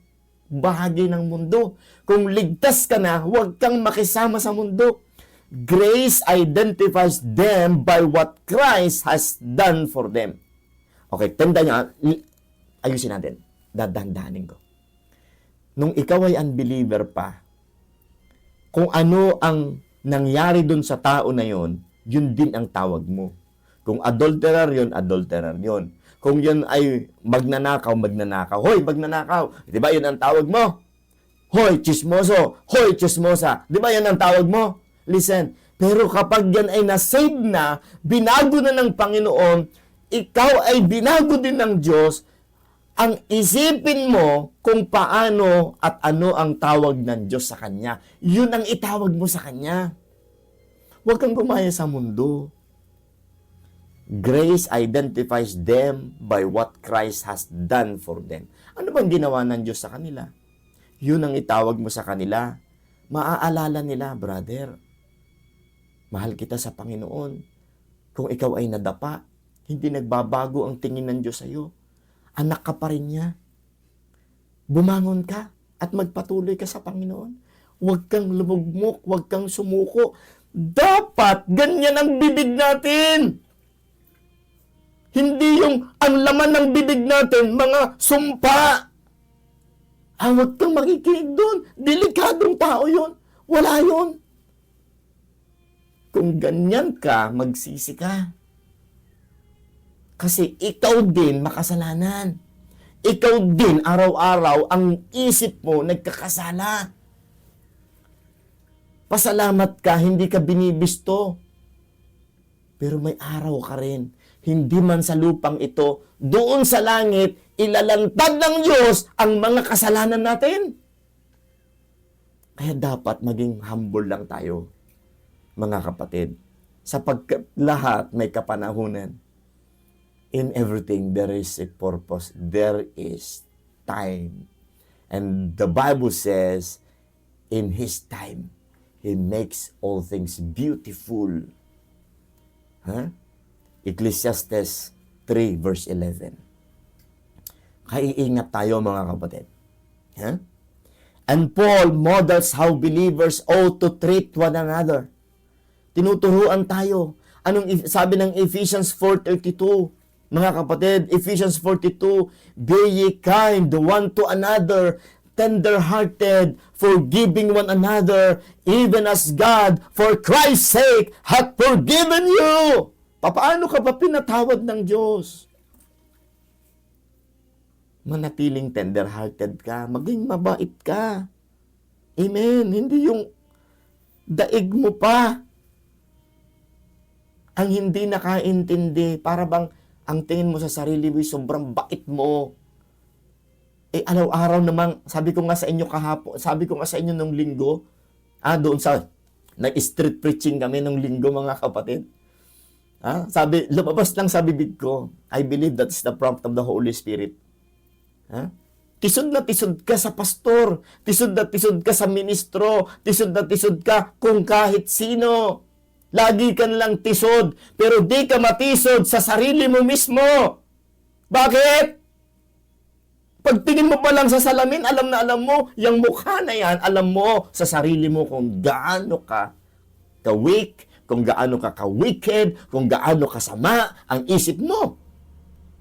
bahagi ng mundo. Kung ligtas ka na, huwag kang makisama sa mundo. Grace identifies them by what Christ has done for them. Okay, tanda nyo, ayusin natin. Dadandanin ko. Nung ikaw ay unbeliever pa, kung ano ang nangyari dun sa tao na yon, yun din ang tawag mo. Kung adulterer yun, adulterer yun. Kung yun ay magnanakaw, magnanakaw. Hoy, magnanakaw. Di ba yun ang tawag mo? Hoy, chismoso. Hoy, chismosa. Di ba yun ang tawag mo? Listen, pero kapag yan ay nasave na, binago na ng Panginoon, ikaw ay binago din ng Diyos, ang isipin mo kung paano at ano ang tawag ng Diyos sa Kanya. Yun ang itawag mo sa Kanya. Huwag kang gumaya sa mundo. Grace identifies them by what Christ has done for them. Ano bang ginawa ng Diyos sa kanila? Yun ang itawag mo sa kanila. Maaalala nila, brother. Mahal kita sa Panginoon. Kung ikaw ay nadapa, hindi nagbabago ang tingin ng Diyos sa iyo. Anak ka pa rin niya. Bumangon ka at magpatuloy ka sa Panginoon. Huwag kang lumugmok, huwag kang sumuko. Dapat ganyan ang bibig natin. Hindi yung ang laman ng bibig natin, mga sumpa. Huwag kang makikinig doon. Delikadong tao yon. Wala yon. Kung ganyan ka, magsisi ka. Kasi ikaw din makasalanan. Ikaw din araw-araw ang isip mo nagkakasala. Pasalamat ka, hindi ka binibisto. Pero may araw ka rin. Hindi man sa lupang ito, doon sa langit, ilalantad ng Diyos ang mga kasalanan natin. Kaya dapat maging humble lang tayo, mga kapatid. Sapagkat lahat may kapanahunan. In everything, there is a purpose. There is time. And the Bible says, in His time, He makes all things beautiful. Huh? Ecclesiastes 3 verse 11. Kaiingat tayo mga kapatid. Huh? And Paul models how believers ought to treat one another. Tinuturuan tayo. Anong sabi ng Ephesians 4:32? Mga kapatid, Ephesians 4:2, be ye kind one to another, tender-hearted, forgiving one another, even as God, for Christ's sake, hath forgiven you. Paano ka ba pinatawad ng Diyos? Manatiling tender-hearted ka, maging mabait ka. Amen. Hindi yung daig mo pa ang hindi nakaintindi, para bang ang tingin mo sa sarili mo, sobrang bait mo. Araw-araw namang, sabi ko nga sa inyo kahapon, sabi ko nga sa inyo nung linggo, doon sa, nag-street preaching kami nung linggo mga kapatid. Sabi, lumabas lang sa bibig ko, I believe that's the prompt of the Holy Spirit. Tisod na tisod ka sa pastor, tisod na tisod ka sa ministro, tisod na tisod ka kung kahit sino. Lagi ka lang tisod, pero di ka matisod sa sarili mo mismo. Bakit? Pagtingin mo pa lang sa salamin, alam na alam mo, yung mukha na yan, alam mo sa sarili mo kung gaano ka ka-weak, kung gaano ka ka-wicked, kung gaano kasama ang isip mo.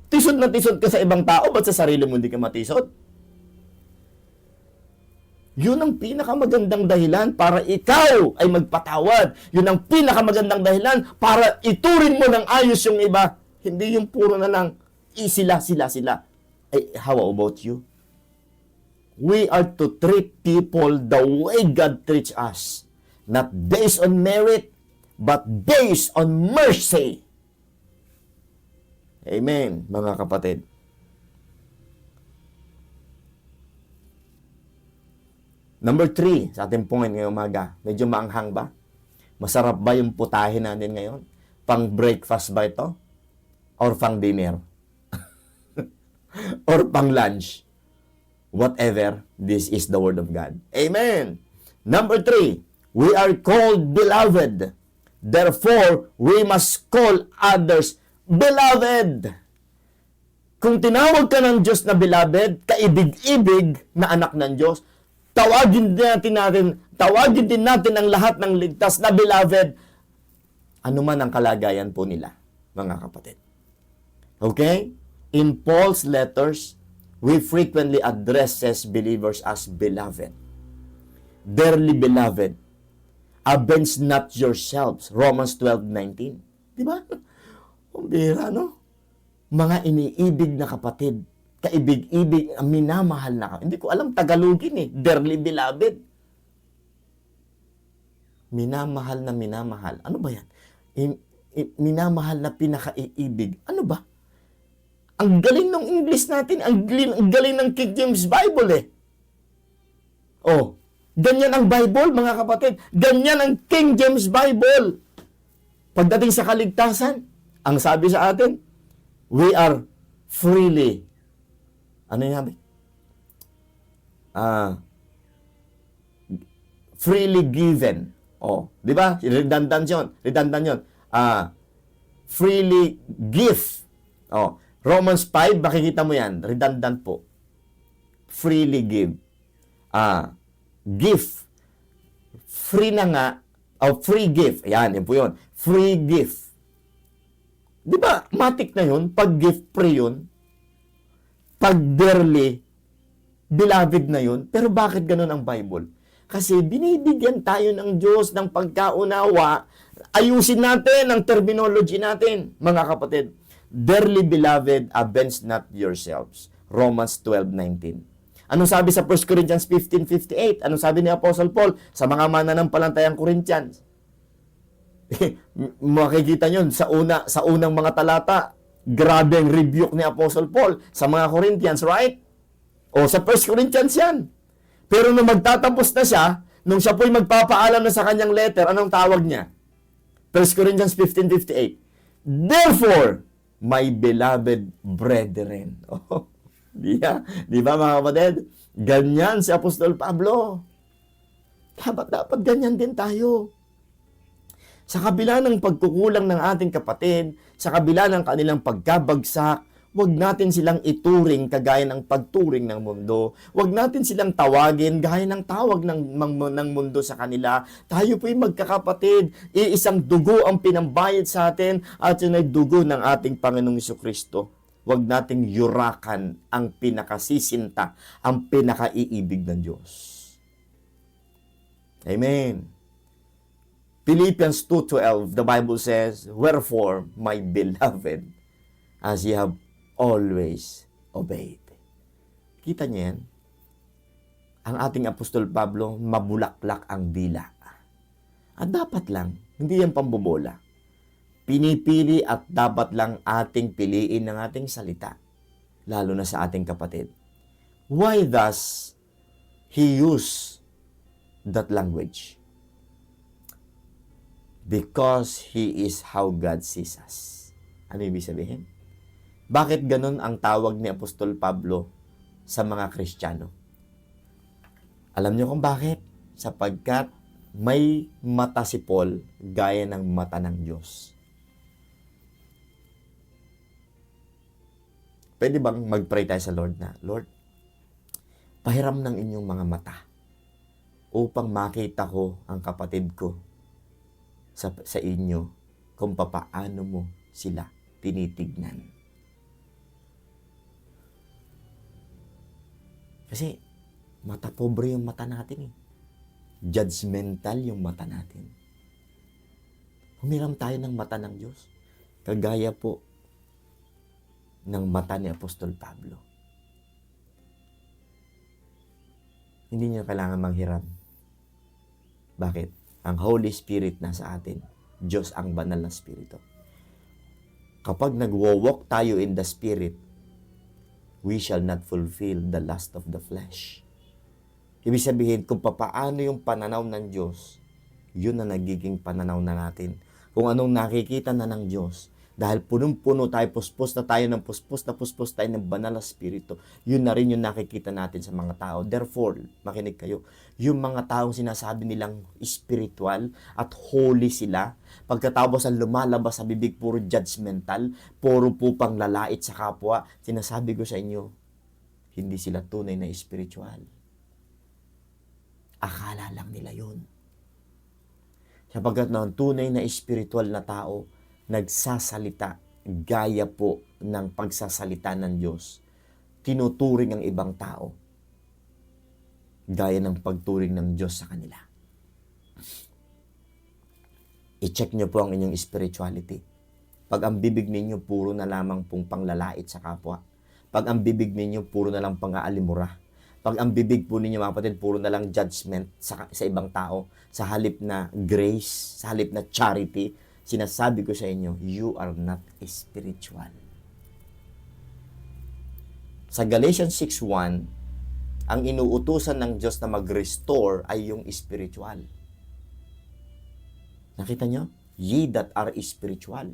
Tisod na tisod ka sa ibang tao, ba't sa sarili mo hindi ka matisod? Yun ang pinakamagandang dahilan para ikaw ay magpatawad. Yun ang pinakamagandang dahilan para ituring mo ng ayos yung iba. Hindi yung puro na lang, sila. How about you? We are to treat people the way God treats us. Not based on merit, but based on mercy. Amen, mga kapatid. Number 3, sa ating pungin ngayong umaga. Medyo maanghang ba? Masarap ba yung putahe natin ngayon? Pang breakfast ba ito? Or pang dinner? Or pang lunch? whatever. This is the Word of God. Amen. Number 3, we are called beloved. Therefore, we must call others beloved. Kung tinawag ka ng Diyos na beloved, kaibig-ibig na anak ng Diyos, tawagin din natin ang lahat ng ligtas na beloved, anuman ang kalagayan po nila, mga kapatid. Okay? In Paul's letters, we frequently addresses believers as beloved. Dearly beloved, avenge not yourselves. Romans 12:19. Di ba? Ang bihira, no? Mga iniibig na kapatid, kaibig-ibig, minamahal na Hindi ko alam Tagalogin eh. Dearly beloved. Minamahal na minamahal. Ano ba yan? Minamahal na pinakaiibig. Ano ba? Ang galing ng English natin. Ang galing ng King James Bible eh. Oh, ganyan ang Bible, mga kapatid. Ganyan ang King James Bible. Pagdating sa kaligtasan, ang sabi sa atin, we are freely, ano yung sabi? Freely given. Oh, di ba? Redundant yun. Freely give. Oh, Romans 5, makikita mo yan. Redundant po. Freely give. Gift. Free na nga. Free gift. Ayan, yun po yun. Free gift. Di ba, matik na yun? Pag gift free yun. Pag dearly, beloved na yun. Pero bakit ganun ang Bible? Kasi binibigyan tayo ng Diyos ng pagkaunawa. Ayusin natin ang terminology natin, mga kapatid. Dearly beloved, avenge not yourselves. Romans 12:19. Anong sabi sa 1 Corinthians 15:58? Anong sabi ni Apostle Paul sa mga mananampalatayang Corinthians? Makikita nyo sa unang mga talata, grabe ang rebuke ni Apostle Paul sa mga Corinthians, right? O sa 1 Corinthians yan. Pero nung magtatapos na siya, nung siya po'y magpapaalam na sa kanyang letter, anong tawag niya? 1 Corinthians 15:58. Therefore, my beloved brethren. Oh, di ba mga kapatid? Ganyan si Apostol Pablo. Dapat ganyan din tayo. Sa kabila ng pagkukulang ng ating kapatid, sa kabila ng kanilang pagkabagsak, huwag natin silang ituring kagaya ng pagturing ng mundo. Huwag natin silang tawagin gaya ng tawag ng mundo sa kanila. Tayo po'y magkakapatid. Iisang dugo ang pinambayad sa atin at yun ay dugo ng ating Panginoong Jesucristo. Huwag nating yurakan ang pinakasisinta, ang pinakaiibig ng Diyos. Amen. Philippians 2:12, the Bible says, wherefore, my beloved, as ye have always obeyed. Kita niyo yan? Ang ating Apostol Pablo, mabulaklak ang dila. At dapat lang, hindi yan pambobola. Pinipili at dapat lang ating piliin ng ating salita, lalo na sa ating kapatid. Why does he use that language? Because he is how God sees us. Ano ibig sabihin? Bakit ganun ang tawag ni Apostol Pablo sa mga Kristiyano? Alam niyo kung bakit? Sapagkat may mata si Paul gaya ng mata ng Diyos. Pwede bang mag-pray tayo sa Lord na, Lord, pahiram ng inyong mga mata upang makita ko ang kapatid ko sa inyo kung papaano mo sila tinitignan. Kasi mata pobre yung mata natin eh. Judgmental yung mata natin. Humiram tayo ng mata ng Diyos. Kagaya po ng mata ni Apostol Pablo. Hindi niyo kailangan manghiram. Bakit? Ang Holy Spirit nasa atin. Diyos ang banal na Spirito. Kapag nagwo-walk tayo in the Spirit, we shall not fulfill the lust of the flesh. Ibig sabihin, kung papaano yung pananaw ng Diyos, yun na nagiging pananaw na natin. Kung anong nakikita na ng Diyos, Dahil punong-puno tayo, puspos na tayo ng puspos tayo ng banal na spirito. Yun na rin yung nakikita natin sa mga tao. Therefore, makinig kayo, yung mga taong sinasabi nilang spiritual at holy sila, pagkatapos ang lumalabas sa bibig, puro judgmental, puro po pang lalait sa kapwa, sinasabi ko sa inyo, hindi sila tunay na spiritual. Akala lang nila yun. Sapagkat ng tunay na spiritual na tao, nagsasalita gaya po ng pagsasalita ng Diyos. Tinuturing ang ibang tao gaya ng pagturing ng Diyos sa kanila. I-check nyo po ang inyong spirituality. Pag ang bibig ninyo puro na lamang pong panglalait sa kapwa, pag ang bibig ninyo puro na lang pang-aalimura, pag ang bibig po ninyo, mga kapatid, puro na lang judgment sa ibang tao, sa halip na grace, sa halip na charity, sinasabi ko sa inyo, you are not spiritual. Sa Galatians 6:1, ang inuutusan ng Diyos na mag-restore ay yung spiritual. Nakita nyo? Ye that are spiritual.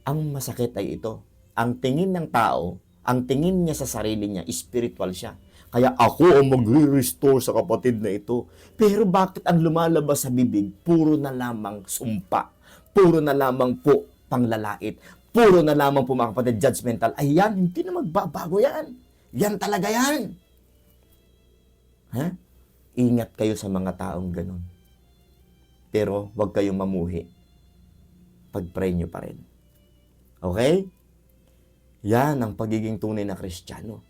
Ang masakit ay ito. Ang tingin ng tao, ang tingin niya sa sarili niya, spiritual siya. Kaya ako ang magre-restore sa kapatid na ito. Pero bakit ang lumalabas sa bibig, puro na lamang sumpa, puro na lamang po panglalait, puro na lamang po mga kapatid, judgmental. Ayan, hindi na magbabago yan. Yan talaga yan. Ha? Ingat kayo sa mga taong ganun. Pero huwag kayong mamuhi. Pag-pray nyo pa rin. Okay? Yan ang pagiging tunay na Kristiyano.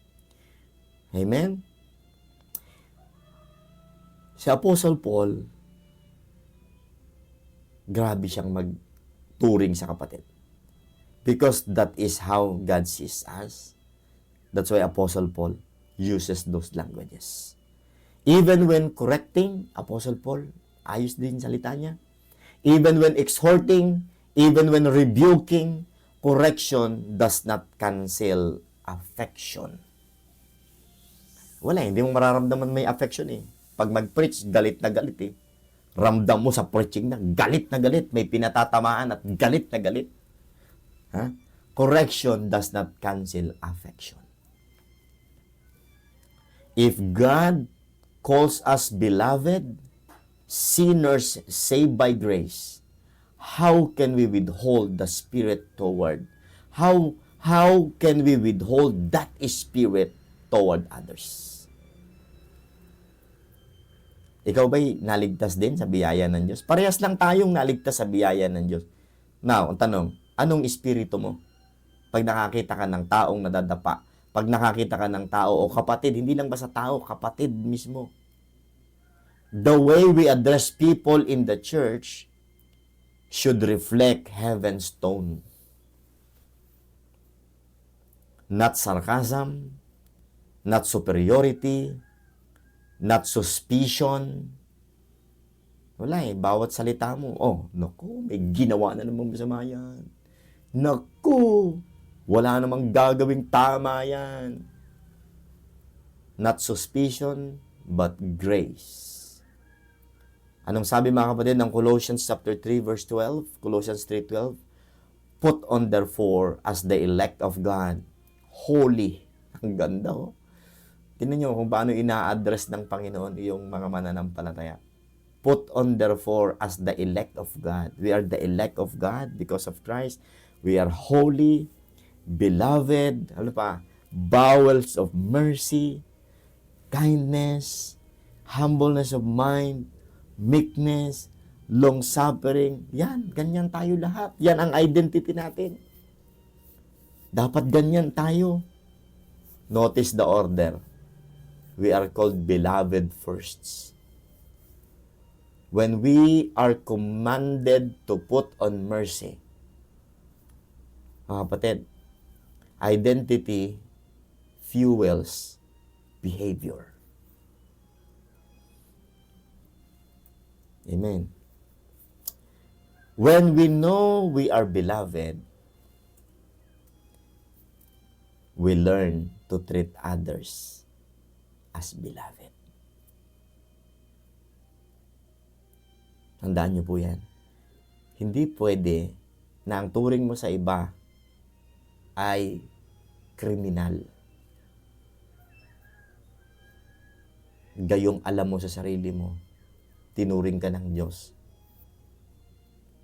Amen? Si Apostle Paul, grabe siyang magturing sa kapatid. Because that is how God sees us. That's why Apostle Paul uses those languages. Even when correcting, Apostle Paul, ayos din salita niya. Even when exhorting, even when rebuking, correction does not cancel affection. Wala, hindi mo mararamdaman may affection eh. Pag mag-preach, galit na galit eh. Ramdam mo sa preaching na galit, may pinatatamaan at galit na galit. Ha? Correction does not cancel affection. If God calls us beloved, sinners saved by grace, how can we withhold the Spirit toward? How can we withhold that Spirit toward others? Ikaw ba'y naligtas din sa biyaya ng Diyos? Parehas lang tayong naligtas sa biyaya ng Diyos. Now, ang tanong, anong espiritu mo? Pag nakakita ka ng taong nadadapa, pag nakakita ka ng tao o kapatid, hindi lang basta tao, kapatid mismo. The way we address people in the church should reflect heaven's tone. Not sarcasm, not superiority, not suspicion. Wala eh, bawat salita mo, oh, naku, may ginawa na namang masama yan. Naku, wala namang gagawing tama yan. Not suspicion, but grace. Anong sabi mga kapatid ng Colossians chapter 3 verse 12? Colossians 3:12. Put on therefore as the elect of God, holy. Ang ganda oh. Tingnan nyo kung paano ina-address ng Panginoon yung mga mananampalataya. Put on therefore as the elect of God. We are the elect of God because of Christ. We are holy, beloved, ano pa? Bowels of mercy, kindness, humbleness of mind, meekness, long-suffering. Yan, ganyan tayo lahat. Yan ang identity natin. Dapat ganyan tayo. Notice the order. We are called beloved firsts. When we are commanded to put on mercy, mga kapatid, identity fuels behavior. Amen. When we know we are beloved, we learn to treat others as beloved. Tandaan niyo po yan. Hindi pwede na ang turing mo sa iba ay kriminal. Gayong alam mo sa sarili mo, tinuring ka ng Diyos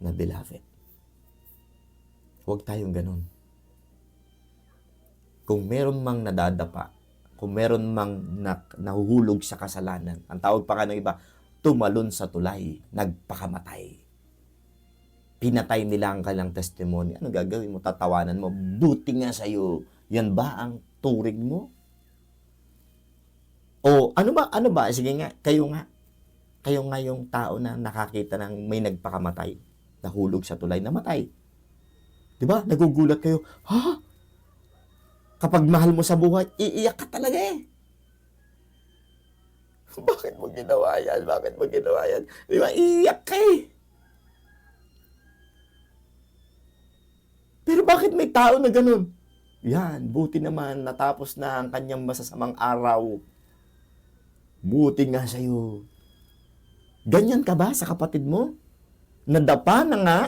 na beloved. Huwag tayong ganun. Kung meron mang nadadapa, kung meron mang nahuhulog sa kasalanan, ang tawag pa nga ng iba, tumalon sa tulay, nagpakamatay. Pinatay nila ang kanilang testimony. Ano gagawin mo? Tatawanan mo? Buti nga sa'yo. Yan ba ang turing mo? O ano ba? Sige nga, kayo nga yung tao na nakakita ng may nagpakamatay, nahulog sa tulay, namatay. Diba? Nagugulat kayo. Ha? Kapag mahal mo sa buhay, iiyak ka talaga eh. Bakit mo ginawa yan? Diba? Iiyak ka eh. Pero bakit may tao na ganun? Yan, buti naman natapos na ang kanyang masasamang araw. Buti nga sa'yo. Ganyan ka ba sa kapatid mo? Nadapa na nga,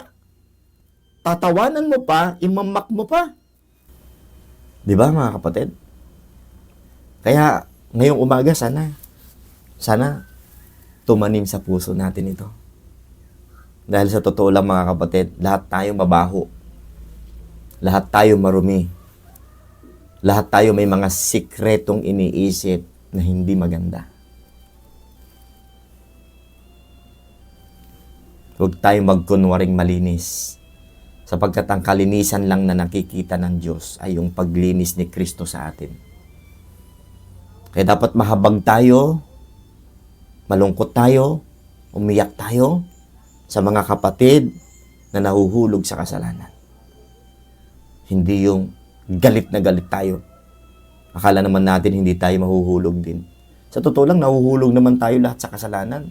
tatawanan mo pa, imamak mo pa. Di ba mga kapatid? Kaya ngayong umaga sana tumanim sa puso natin ito. Dahil sa totoo lang mga kapatid, lahat tayo mabaho. Lahat tayo marumi. Lahat tayo may mga sikretong iniisip na hindi maganda. Huwag tayo magkunwaring malinis. Sapagkat ang kalinisan lang na nakikita ng Diyos ay yung paglinis ni Kristo sa atin. Kaya dapat mahabag tayo, malungkot tayo, umiyak tayo sa mga kapatid na nahuhulog sa kasalanan. Hindi yung galit na galit tayo. Akala naman natin hindi tayo mahuhulog din. Sa totoo lang, nahuhulog naman tayo lahat sa kasalanan.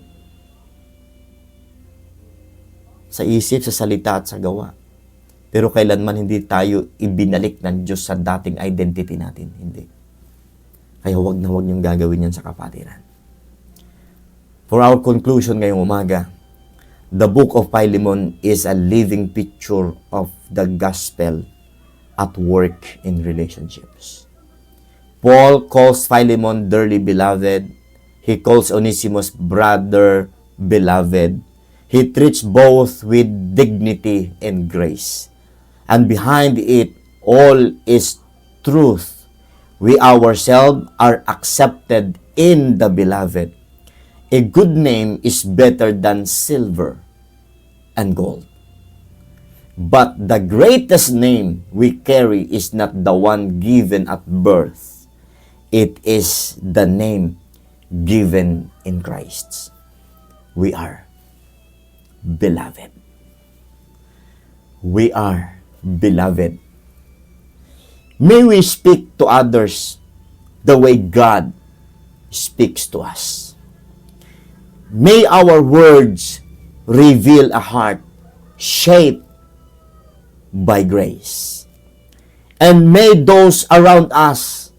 Sa isip, sa salita at sa gawa. Pero kailanman hindi tayo ibinalik ng Diyos sa dating identity natin. Hindi. Kaya huwag na huwag niyong gagawin yan sa kapatiran. For our conclusion ngayong umaga, the book of Philemon is a living picture of the gospel at work in relationships. Paul calls Philemon dearly beloved. He calls Onesimus brother beloved. He treats both with dignity and grace. And behind it all is truth. We ourselves are accepted in the beloved. A good name is better than silver and gold. But the greatest name we carry is not the one given at birth. It is the name given in Christ. We are beloved. We are beloved. May we speak to others the way God speaks to us. May our words reveal a heart shaped by grace. And may those around us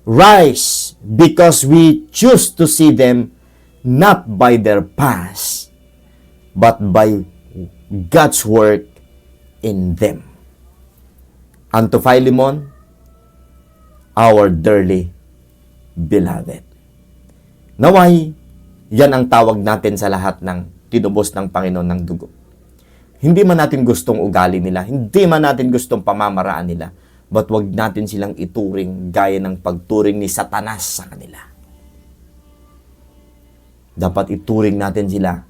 rise because we choose to see them not by their past, but by God's work in them. And to Philemon, our dearly beloved. Naway, yan ang tawag natin sa lahat ng tinubos ng Panginoon ng dugo. Hindi man natin gustong ugali nila, hindi man natin gustong pamamaraan nila, but wag natin silang ituring gaya ng pagturing ni Satanas sa kanila. Dapat ituring natin sila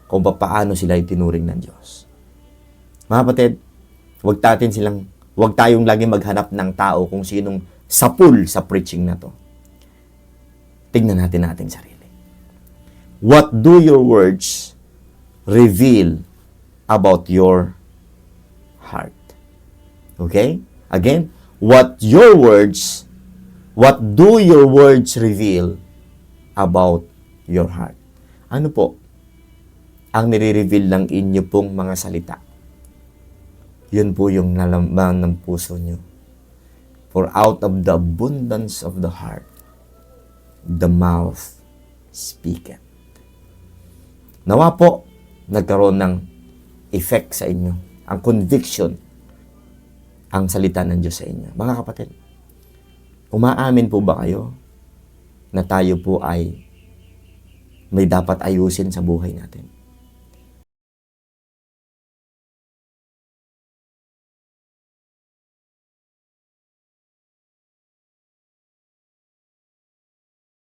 kung paano sila itinuring ng Diyos. Mga kapatid, wag tayong lagi maghanap ng tao kung sinong sapul sa preaching na to. Tignan natin ating sarili. What do your words reveal about your heart? Okay? Again, what do your words reveal about your heart? Ano po ang nire-reveal ng inyo pong mga salita? Yun po yung nalaman ng puso nyo. For out of the abundance of the heart, the mouth speaketh. Nawa po, nagkaroon ng effect sa inyo. ang conviction, ang salita ng Diyos sa inyo. Mga kapatid, umaamin po ba kayo na tayo po ay may dapat ayusin sa buhay natin?